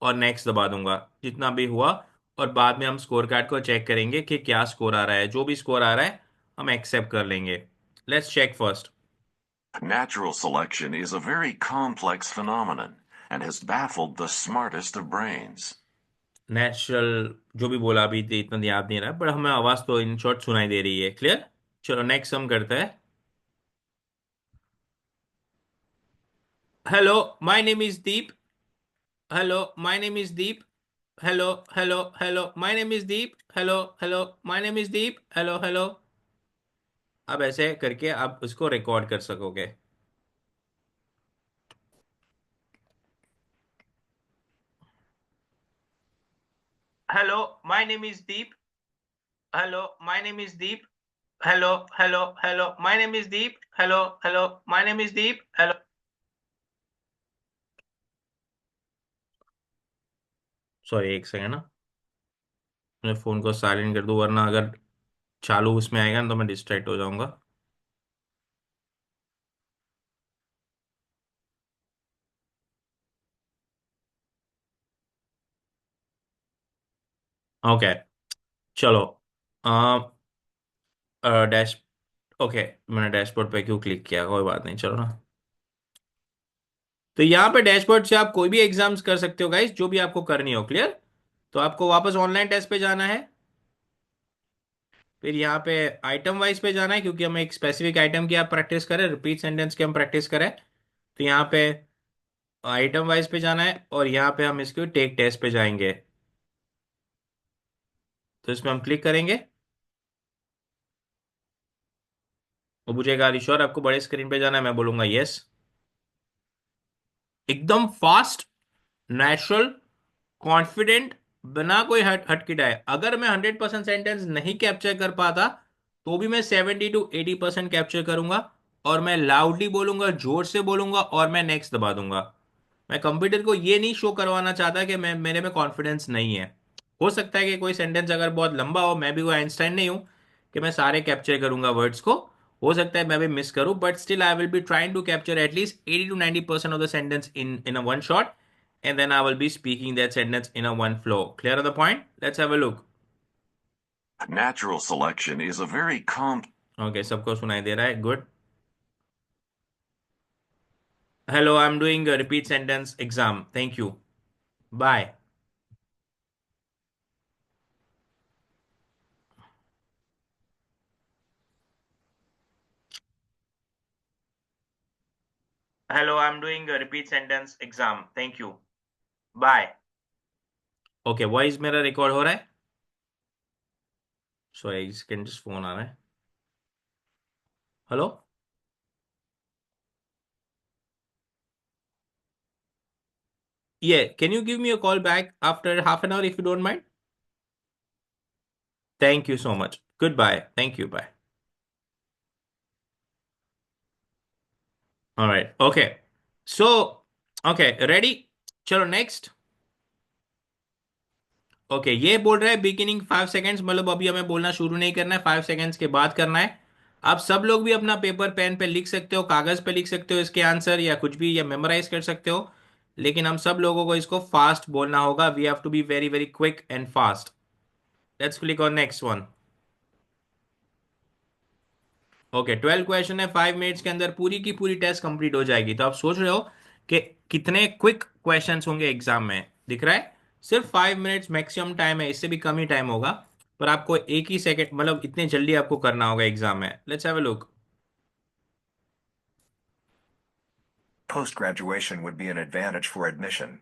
और नेक्स्ट दबा दूंगा जितना भी हुआ। और बाद में हम स्कोर कार्ड को चेक करेंगे कि क्या स्कोर आ रहा है। जो भी स्कोर आ रहा है हम एक्सेप्ट कर लेंगे। Let's check first. Natural selection is a very complex phenomenon and has baffled the smartest of brains. Natural जो भी बोला अभी तो इतना याद नहीं रहा, बट हमें आवाज तो इन शॉर्ट सुनाई दे रही है। क्लियर? चलो नेक्स्ट हम करते हैं। Hello, my name is Deep. Hello, my name is Deep. Hello, hello, hello, my name is Deep. Hello, hello, my name is Deep. Hello, hello. अब ऐसे करके आप उसको रिकॉर्ड कर सकोगे। Hello, my name is Deep. Hello, my name is Deep. Hello, hello, hello, my name is Deep. Hello, hello, my name is Deep. Hello. Sorry, एक second ना, मैं फोन को साइलेंट कर दूं, वरना अगर चालू उसमें आएगा ना तो मैं डिस्ट्रैक्ट हो जाऊंगा। ओके, चलो। डैश ओके, मैंने डैशबोर्ड पे क्यों क्लिक किया, कोई बात नहीं, चलो ना। तो यहाँ पे डैशबोर्ड से आप कोई भी एग्जाम्स कर सकते हो गाइस, जो भी आपको करनी हो। क्लियर? तो आपको वापस ऑनलाइन टेस्ट पे जाना है। फिर यहाँ पे आइटम वाइज पे जाना है, क्योंकि हम एक स्पेसिफिक आइटम की आप प्रैक्टिस करें, रिपीट सेंटेंस की हम प्रैक्टिस करें। तो यहाँ पे आइटम वाइज पे जाना है और यहाँ पे हम इसको टेक टेस्ट पे जाएंगे। तो इसमें हम क्लिक करेंगे। वो पूछेगा रिश्वर आपको बड़े स्क्रीन पे जाना है, मैं बोलूंगा यस। एकदम फास्ट, नेचुरल, कॉन्फिडेंट, बिना कोई हटकिटाए। अगर मैं 100% सेंटेंस नहीं कैप्चर कर पाता तो भी मैं 70 to 80% कैप्चर करूंगा। और मैं लाउडली बोलूंगा, जोर से बोलूंगा और मैं नेक्स्ट दबा दूंगा। मैं कंप्यूटर को ये नहीं शो करवाना चाहता कि मैं मेरे में कॉन्फिडेंस नहीं है। हो सकता है कि कोई सेंटेंस अगर बहुत लंबा हो, मैं भी कोई आइंस्टाइन नहीं हूं कि मैं सारे कैप्चर करूंगा वर्ड्स को। हो सकता है मैं भी मिस करूं, but still I will be trying to capture at least 80 to 90% of the sentence in a one shot, and then I will be speaking that sentence in a one flow. Clear on the point? Let's have a look. Natural selection is a very complex. Okay, सबको सुनाई दे रहा है, good. Hello, I'm doing a repeat sentence exam. Thank you. Bye. Hello, I'm doing a repeat sentence exam. Thank you. Bye. Okay, voice मेरा record हो रहा है? Sorry, एक second, just phone आ रहा है। Hello? Yeah, can you give me a call back after half an hour if you don't mind? Thank you so much. Goodbye. Thank you. Bye. All right. Okay. So, okay, ready? चलो next. Okay, ये बोल रहा है beginning 5 seconds, मतलब अभी हमें बोलना शुरू नहीं करना है, 5 सेकेंड्स के बाद करना है। आप सब लोग भी अपना पेपर पेन पे लिख सकते हो, कागज पे लिख सकते हो इसके आंसर या कुछ भी, या मेमोराइज कर सकते हो। लेकिन हम सब लोगों को इसको फास्ट बोलना होगा। We have to be very very quick and fast. Let's click on next one. Okay, 12 question है, 5 मिनट्स के अंदर पूरी की पूरी टेस्ट कंप्लीट हो जाएगी। तो आप सोच रहे हो कि कितने क्विक क्वेश्चंस होंगे एग्जाम में, दिख रहा है? सिर्फ 5 मिनट्स मैक्सिमम टाइम है, इससे भी कम ही टाइम होगा। पर आपको एक ही सेकंड, मतलब इतने जल्दी आपको करना होगा एग्जाम में। Let's have a look. Post graduation would be an advantage for admission.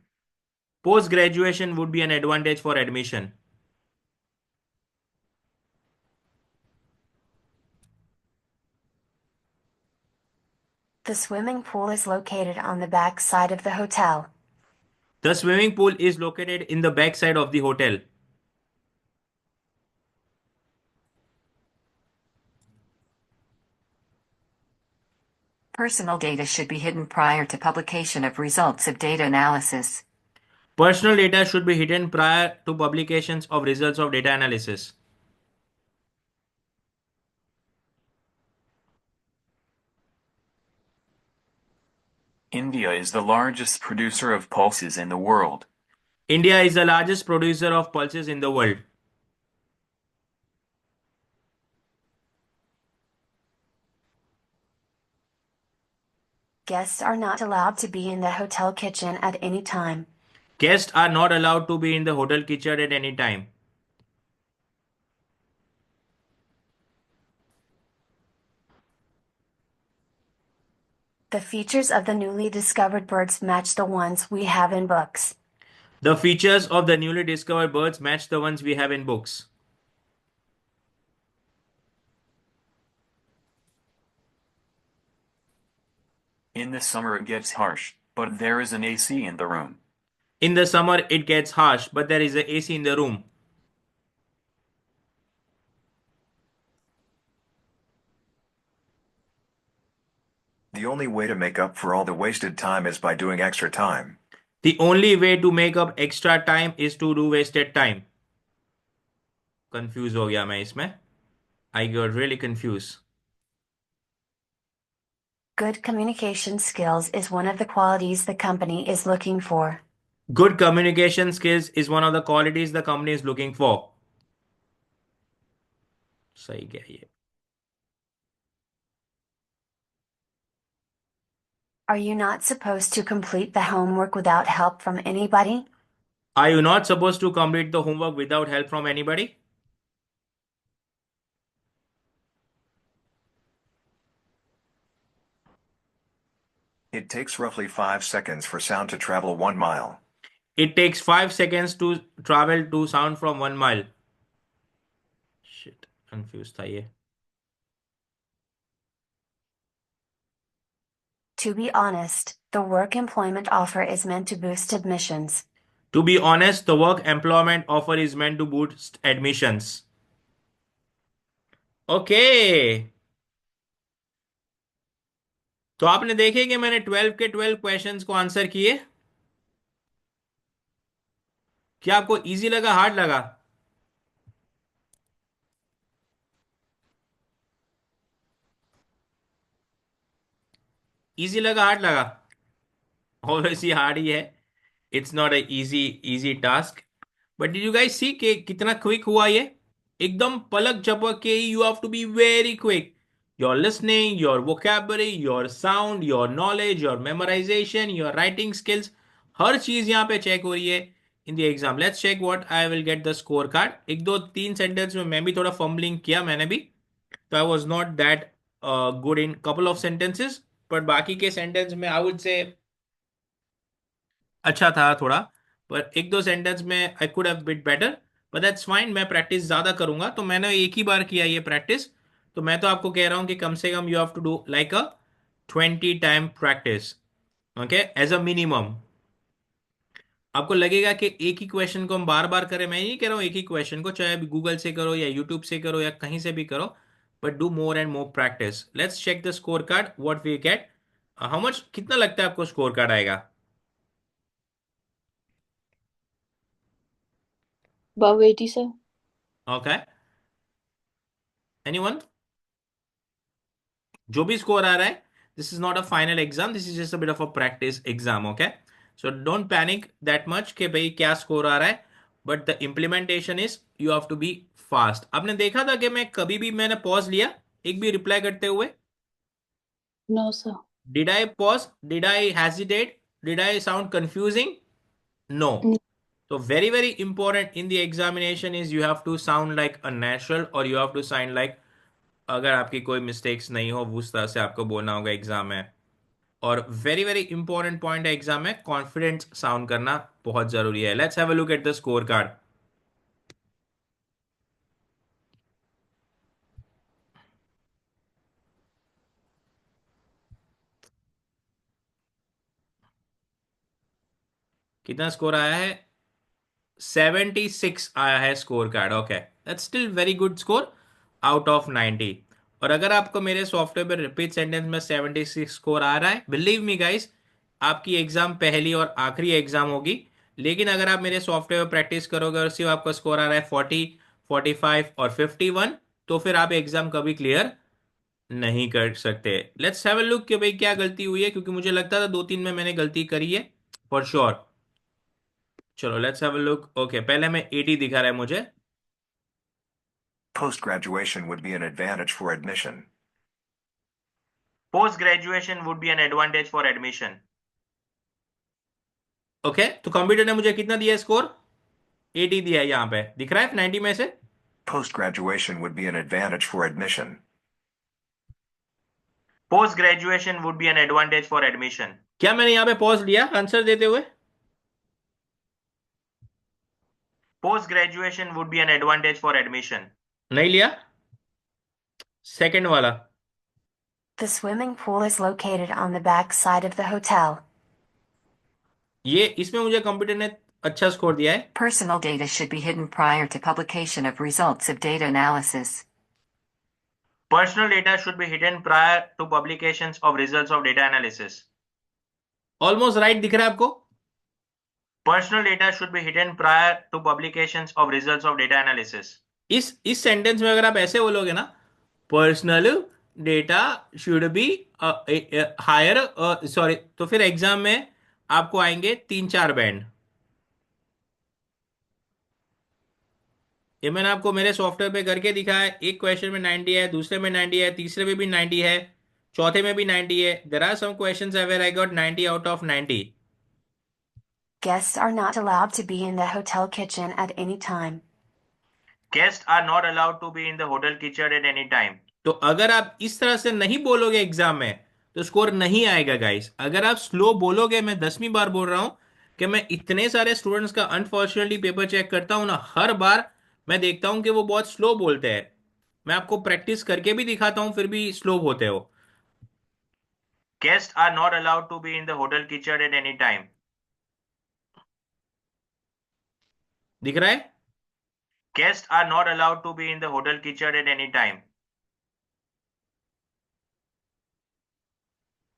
Post graduation would be an advantage for admission. The swimming pool is located on the back side of the hotel. The swimming pool is located in the back side of the hotel. Personal data should be hidden prior to publication of results of data analysis. Personal data should be hidden prior to publications of results of data analysis. India is the largest producer of pulses in the world. India is the largest producer of pulses in the world. Guests are not allowed to be in the hotel kitchen at any time. Guests are not allowed to be in the hotel kitchen at any time. The features of the newly discovered birds match the ones we have in books. The features of the newly discovered birds match the ones we have in books. In the summer it gets harsh, but there is an AC in the room. In the summer, it gets harsh, but there is a AC in the room. The only way to make up for all the wasted time is by doing extra time. The only way to make up extra time is to do wasted time. Confused हो गया मैं इसमें. I got really confused. Good communication skills is one of the qualities the company is looking for. Good communication skills is one of the qualities the company is looking for. सही क्या है ये? Are you not supposed to complete the homework without help from anybody? Are you not supposed to complete the homework without help from anybody? It takes roughly 5 seconds for sound to travel 1 mile. It takes 5 seconds to travel to sound from 1 mile. Shit, confused था ये. To be honest, the work employment offer is meant to boost admissions. To be honest, the work employment offer is meant to boost admissions. Okay. तो आपने देखे कि मैंने 12 के 12 questions को answer किए। क्या आपको इजी लगा, हार्ड लगा? इजी लगा, हार्ड लगा? ऑब्वियसली हार्ड ही है। It's not a easy easy task. But did you guys see कि कितना क्विक हुआ ये? एकदम पलक झपक के, you have to be very quick. Your listening, your vocabulary, your sound, your knowledge, your memorisation, your writing skills, हर चीज यहाँ पे चेक हो रही है in the exam. Let's check what I will get the score card. एक दो तीन सेंटेंस में मैं भी थोड़ा फंबलिंग किया, मैंने भी, तो I was not that good in couple of sentences, but बाकी के सेंटेंस में आई वुड से अच्छा था थोड़ा। पर एक दो सेंटेंस में I could have bit better, but that's fine. मैं प्रैक्टिस ज्यादा करूंगा, तो मैंने एक ही बार किया ये प्रैक्टिस। तो मैं तो आपको कह रहा हूं कि कम से कम you have to do like a 20 time practice, okay, as a minimum. आपको लगेगा कि एक ही क्वेश्चन को हम बार बार करें, मैं नहीं कह रहा हूं एक ही क्वेश्चन को, चाहे गूगल से करो या यूट्यूब से करो या कहीं से भी करो, but do more and more practice. Let's check the score card, what we get, how much, कितना लगता है आपको स्कोर कार्ड आएगा? Above 80, sir. Okay, anyone? जो भी स्कोर आ रहा है, this is not a final exam, this is just a bit of a practice exam, okay? So don't panic that much कि भाई क्या स्कोर आ रहा है, but the implementation is you have to be fast. आपने देखा था कि मैं कभी भी मैंने पॉज लिया एक भी रिप्लाई करते हुए? No, sir. Did I pause? Did I hesitate? Did I sound confusing? No. N- So very, very important in the examination is you have to sound like a natural or you have to sound like, अगर आपकी कोई mistakes नहीं हो उस तरह से आपको बोलना होगा एग्जाम में। और वेरी वेरी इंपॉर्टेंट पॉइंट है एग्जाम में, कॉन्फिडेंस साउंड करना बहुत जरूरी है। Let's have a look at the score card. कितना स्कोर आया है? 76 आया है score card. Okay, that's still very good score out of 90। और अगर आपको मेरे सॉफ्टवेयर पर रिपीट सेंटेंस में 76 स्कोर आ रहा है, बिलीव मी गाइस, आपकी एग्जाम पहली और आखिरी एग्जाम होगी। लेकिन अगर आप मेरे सॉफ्टवेयर पर प्रैक्टिस करोगे और सिर्फ आपका स्कोर आ रहा है 40, 45 और 51, तो फिर आप एग्जाम कभी क्लियर नहीं कर सकते। लेट्स हैव अ लुक कि भाई क्या गलती हुई है, क्योंकि मुझे लगता था दो तीन में मैंने गलती करी है फॉर श्योर। चलो let's have a look. Okay, पहले में 80 दिखा रहा है मुझे। Post graduation would be an advantage for admission. Post graduation would be an advantage for admission. Okay, तो कंप्यूटर ने मुझे कितना दिया स्कोर? 80 दिया है, यहाँ पे दिख रहा है 90 में से। Post graduation would be an advantage for admission. Post graduation would be an advantage for admission. क्या मैंने यहाँ पे पॉज लिया आंसर देते हुए? Post graduation would be an advantage for admission, नहीं लिया। सेकंड वाला, The swimming pool is located on the back side of the hotel. ये इसमें मुझे कंप्यूटर ने अच्छा स्कोर दिया है। Personal data should be hidden prior to publication of results of data analysis. Personal data should be hidden prior to publications of results of data analysis. Almost right दिख रहा है आपको? Personal data should be hidden prior to publications of results of data analysis. इस sentence में अगर आप ऐसे बोलोगे ना, personal data should be higher, sorry, तो फिर एग्जाम में आपको आएंगे 3-4 बैंड। ये मैंने आपको मेरे सॉफ्टवेयर पे करके दिखा है। एक क्वेश्चन में 90 है, दूसरे में 90 है, तीसरे में भी 90 है, चौथे में भी 90 है। There are some questions where I got 90 out of 90। Guests are not allowed to be in the hotel kitchen at any time. Guests are not allowed to be in the hotel kitchen at any time। तो अगर आप इस तरह से नहीं बोलोगे exam में तो स्कोर नहीं आएगा गाइस। अगर आप स्लो बोलोगे, मैं 10वीं बार बोल रहा हूं कि मैं इतने सारे स्टूडेंट्स का अनफॉर्चुनेटली पेपर चेक करता हूं ना, हर बार मैं देखता हूं कि वो बहुत स्लो बोलते हैं। मैं आपको प्रैक्टिस करके भी दिखाता हूं, फिर भी स्लो होते हो। Guests are not allowed to be in the hotel kitchen at any time। दिख रहा है? Guests are not allowed to be in the hotel kitchen at any time।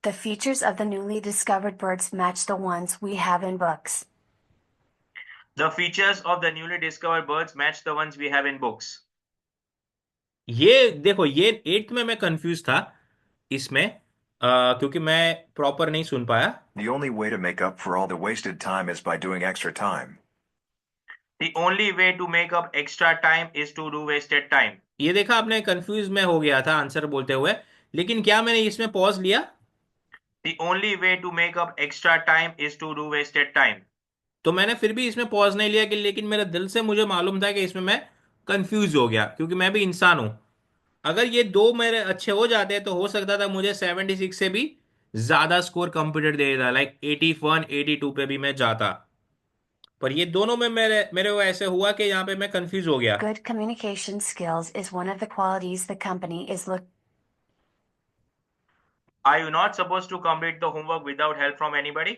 The features of the newly discovered birds match the ones we have in books. The features of the newly discovered birds match the ones we have in books। ये देखो, ये 8th में मैं confuse था इसमें, क्योंकि मैं proper नहीं सुन पाया। The only way to make up for all the wasted time is by doing extra time. The only way to make up extra time is to do wasted time। ये देखा आपने, confuse में हो गया था answer बोलते हुए, लेकिन क्या मैंने इसमें पॉज लिया? The only way to make up extra time is to do wasted time। तो मैंने फिर भी इसमें पॉज नहीं लिया कि, लेकिन मेरे दिल से मुझे मालूम था कि इसमें मैं कंफ्यूज हो गया, क्योंकि मैं भी इंसान हूं। अगर ये दो मेरे अच्छे हो जाते तो हो सकता था मुझे 76 से भी ज्यादा स्कोर कंप्यूटर दे देता, लाइक 81, 82 पे भी मैं जाता। पर ये दोनों में मेरे मेरे को ऐसे हुआ कि यहाँ पे मैं कंफ्यूज हो गया। Good communication skills is one of the qualities the company is look. Are you not supposed to complete the homework without help from anybody?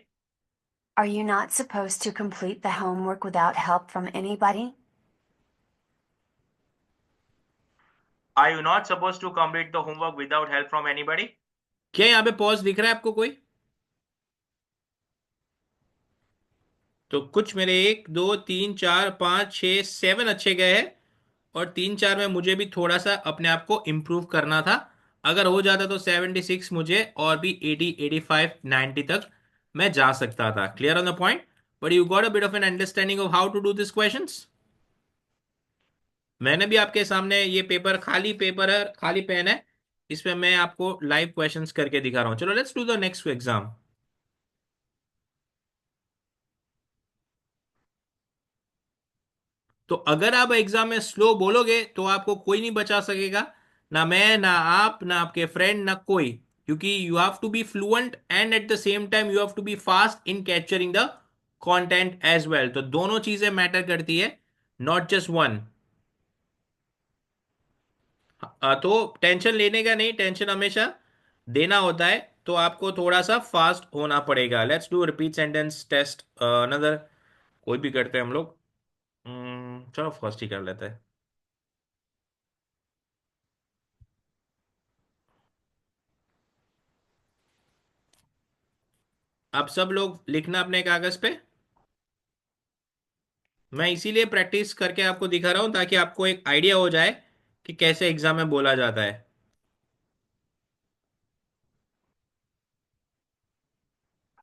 Are you not supposed to complete the homework without help from anybody? Are you not supposed to complete the homework without help from anybody? क्या यहाँ पे pause दिख रहा है आपको कोई? तो कुछ मेरे 1, 2, 3, 4, 5, 6, 7 अच्छे गए हैं, और 3-4 में मुझे भी थोड़ा सा अपने आप को इम्प्रूव करना था। अगर हो जाता तो 76 मुझे और भी 80, 85, 90 तक मैं जा सकता था। Clear on the point? But you got a bit of an understanding of how to do this questions. मैंने भी आपके सामने ये पेपर, खाली पेपर है, खाली पेन है, इसमें मैं आपको लाइव क्वेश्चंस करके दिखा रहा हूँ। चलो let's do the next exam. तो अगर आप एग्जाम में स्लो बोलोगे तो आपको कोई नहीं बचा सकेगा, ना मैं, ना आप, ना आपके फ्रेंड, ना कोई। क्योंकि you have to be fluent and at the same time you have to be fast in capturing the content as well. तो दोनों चीजें मैटर करती है, नॉट जस्ट वन। तो टेंशन लेने का नहीं, टेंशन हमेशा देना होता है। तो आपको थोड़ा सा फास्ट होना पड़ेगा। Let's do repeat sentence test another. कोई भी करते हैं हम लोग। चलो फर्स्ट ही कर लेते हैं। आप सब लोग लिखना अपने कागज पे। मैं इसीलिए प्रैक्टिस करके आपको दिखा रहा हूं ताकि आपको एक आइडिया हो जाए कि कैसे एग्जाम में बोला जाता है।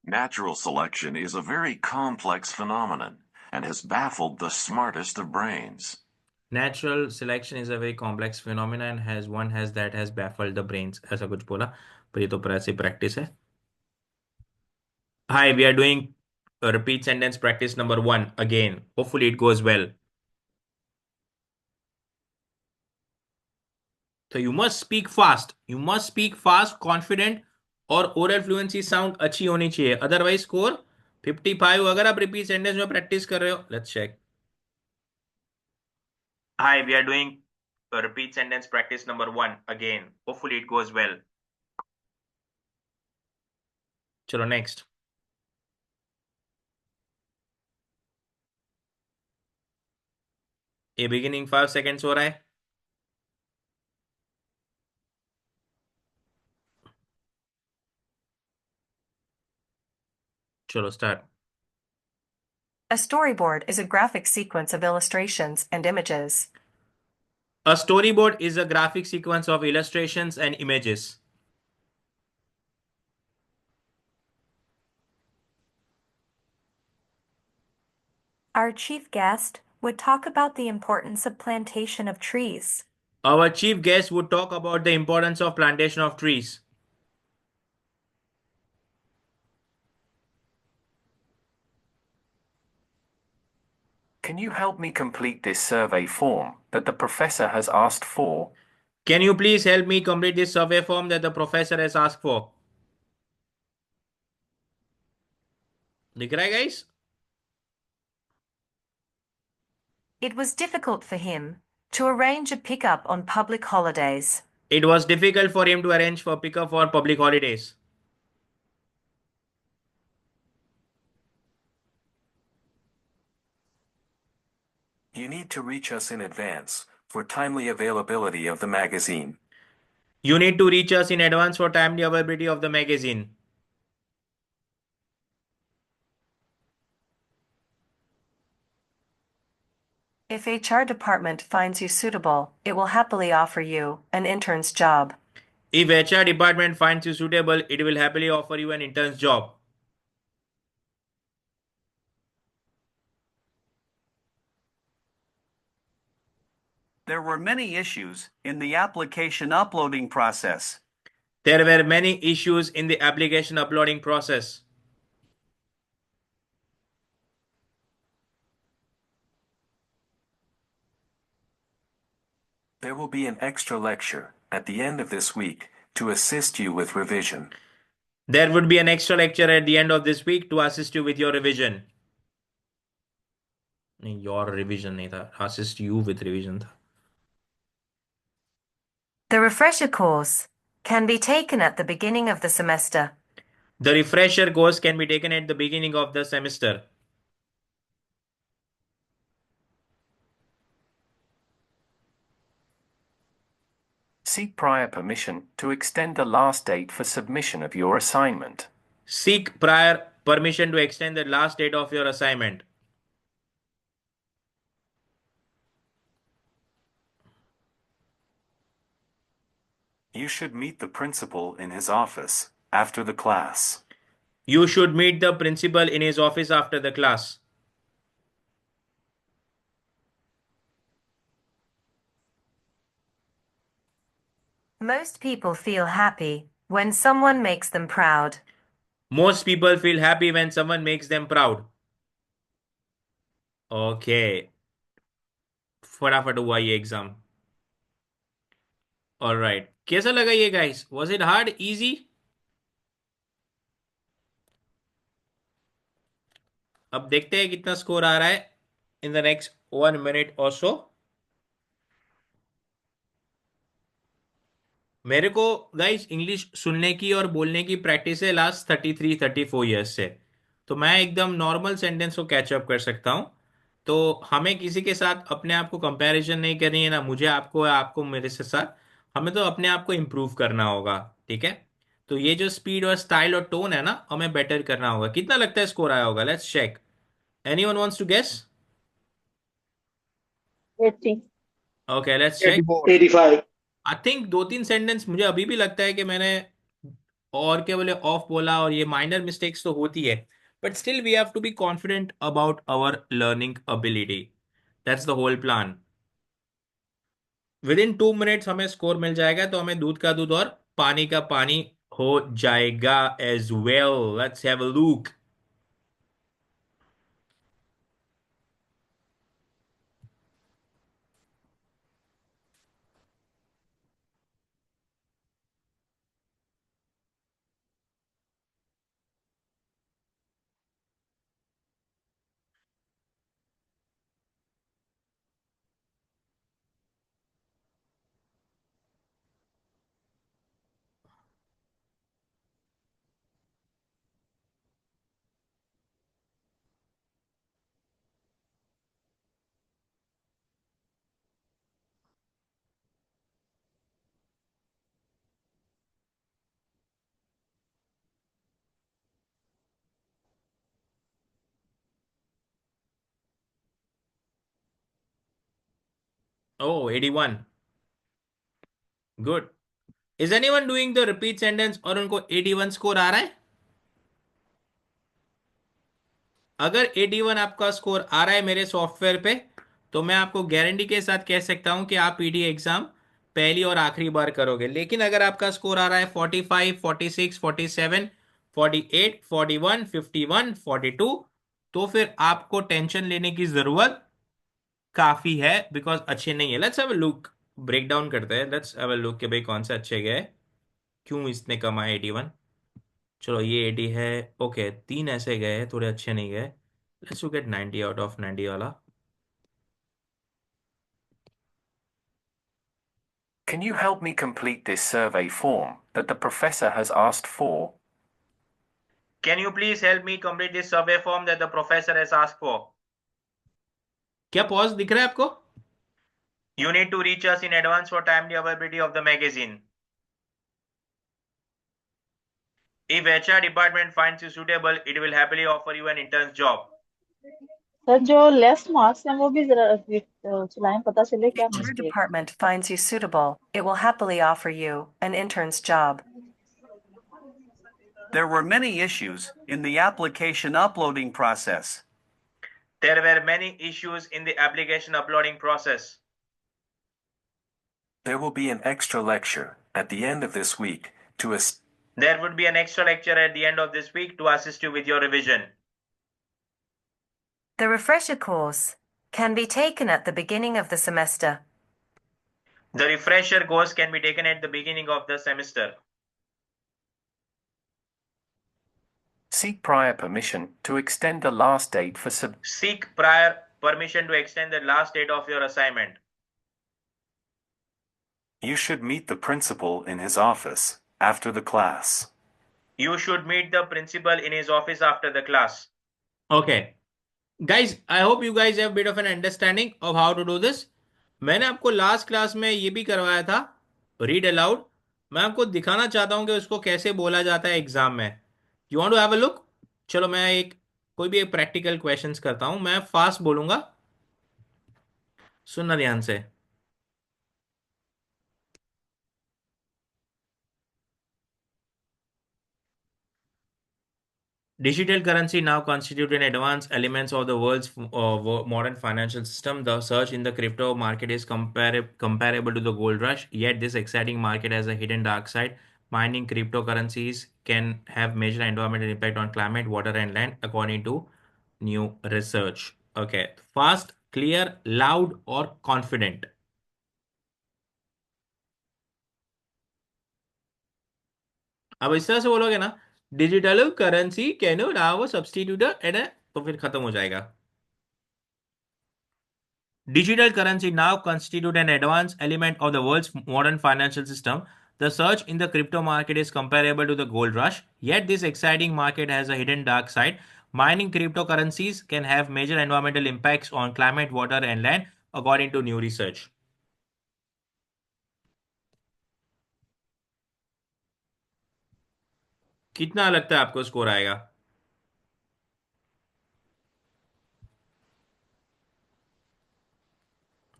Natural selection is a very complex phenomenon and has baffled the smartest of brains. Natural selection is a very complex phenomena and has one has that has baffled the brains, ऐसा कुछ बोला। पर ये तो ऐसी प्रैक्टिस है। Hi, we are doing repeat sentence practice number 1 again, hopefully it goes well. तो you must speak fast, you must speak fast, confident, और ओरल फ्लुएंसी साउंड अच्छी होनी चाहिए, अदरवाइज स्कोर 55। अगर आप रिपीट सेंटेंस में प्रैक्टिस कर रहे हो, let's check. Hi, we are doing repeat sentence practice number 1 again, hopefully it goes well. चलो नेक्स्ट। ये बिगिनिंग 5 सेकेंड्स हो रहा है। चलो start. A storyboard is a graphic sequence of illustrations and images. A storyboard is a graphic sequence of illustrations and images. Our chief guest would talk about the importance of plantation of trees. Our chief guest would talk about the importance of plantation of trees. Can you help me complete this survey form that the professor has asked for? Can you please help me complete this survey form that the professor has asked for? दिख रहा है guys? It was difficult for him to arrange a pickup on public holidays. It was difficult for him to arrange for pickup for public holidays. You need to reach us in advance for timely availability of the magazine. You need to reach us in advance for timely availability of the magazine. If HR department finds you suitable, it will happily offer you an intern's job. If HR department finds you suitable, it will happily offer you an intern's job. There were many issues in the application uploading process. There were many issues in the application uploading process. There will be an extra lecture at the end of this week to assist you with revision. There would be an extra lecture at the end of this week to assist you with your revision. नहीं, your revision नहीं था, assist you with revision था. The refresher course can be taken at the beginning of the semester. The refresher course can be taken at the beginning of the semester. Seek prior permission to extend the last date for submission of your assignment. Seek prior permission to extend the last date of your assignment. You should meet the principal in his office after the class. You should meet the principal in his office after the class. Most people feel happy when someone makes them proud. Most people feel happy when someone makes them proud. Okay, फटाफट हुआ ये exam. Alright, कैसा लगा ये guys? Was it hard, easy? अब देखते हैं कितना स्कोर आ रहा है इन द नेक्स्ट 1 मिनट और सो। मेरे को गाइस इंग्लिश सुनने की और बोलने की प्रैक्टिस है लास्ट 33-34 ईयर्स से, तो मैं एकदम नॉर्मल सेंटेंस को कैचअप कर सकता हूँ। तो हमें किसी के साथ अपने आप को कंपैरिजन नहीं करनी है, ना मुझे आपको या आपको मेरे से साथ। हमें तो अपने आप को इम्प्रूव करना होगा, ठीक है? तो ये जो स्पीड और स्टाइल और टोन है ना, हमें बेटर करना होगा। कितना लगता है स्कोर आया होगा? Let's check. Anyone wants to guess? 80. Okay, let's check. 85. I think दो तीन सेंटेंस मुझे अभी भी लगता है कि मैंने और क्या बोले ऑफ बोला, और ये माइनर मिस्टेक्स तो होती है, but still we have to be confident about our learning ability. That's the whole plan. Within 2 minutes हमें स्कोर मिल जाएगा, तो हमें दूध का दूध और पानी का पानी हो जाएगा as well. Let's have a look. Oh, 81। Good. Is anyone doing the repeat sentence और उनको 81 स्कोर आ रहा है? अगर 81 आपका स्कोर आ रहा है मेरे सॉफ्टवेयर पे, तो मैं आपको गारंटी के साथ कह सकता हूं कि आप पीटी एग्जाम पहली और आखिरी बार करोगे। लेकिन अगर आपका स्कोर आ रहा है 45, 46, 47, 48, 41, 51, 42, तो फिर आपको टेंशन लेने की जरूरत काफी है, बिकॉज अच्छे नहीं है। Let's have a look, break down करते हैं। लेट्स हैव अ लुक कि भाई कौन से अच्छे गए, क्यों इसने कमा 81। चलो ये 80 है। ओके, तीन ऐसे गए हैं थोड़े अच्छे नहीं गए। Let's look eight 90 out of 90 वाला। Can you help me complete this survey form that the professor has asked for? Can you please help me complete this survey form that the professor has asked for? क्या pause दिख रहा है आपको? You need to reach us in advance for timely availability of the magazine. If HR department finds you suitable, it will happily offer you an intern's job. Sir जो less marks हैं वो भी जरा चलाएं, पता चले क्या If your mistake. department finds you suitable, it will happily offer you an intern's job. There were many issues in the application uploading process. There were many issues in the application uploading process. There will be an extra lecture at the end of this week to assist. There would be an extra lecture at the end of this week to assist you with your revision. The refresher course can be taken at the beginning of the semester. The refresher course can be taken at the beginning of the semester. Seek prior permission to extend the last date for Seek prior permission to extend the last date of your assignment. You should meet the principal in his office after the class. You should meet the principal in his office after the class. Okay. Guys, I hope you guys have a bit of an understanding of how to do this. मैंने आपको last class में ये भी करवाया था, read aloud. मैं आपको दिखाना चाहता हूं कि उसको कैसे बोला जाता है एग्जाम में। You want to have a look? चलो मैं कोई भी एक प्रैक्टिकल क्वेश्चंस करता हूं। मैं फास्ट बोलूंगा, सुनना ध्यान से। Digital currency now constitute an advanced elements of the world's modern financial system. The surge in the crypto market is comparable to the gold rush. Yet this exciting market has a hidden dark side. Mining cryptocurrencies can have major environmental impact on climate, water, and land, according to new research. Okay, fast, clear, loud, or confident. अब इस तरह से बोलोगे ना, digital currency can you now substitute at, तो फिर खत्म हो जाएगा. Digital currency now constitute an advanced element of the world's modern financial system. The surge in the crypto market is comparable to the gold rush, yet this exciting market has a hidden dark side. Mining cryptocurrencies can have major environmental impacts on climate, water, and land, according to new research. कितना लगता है आपको score आएगा?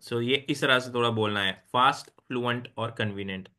सो ये इस तरह से थोड़ा बोलना है, फास्ट, फ्लुएंट और कन्वीनियंट.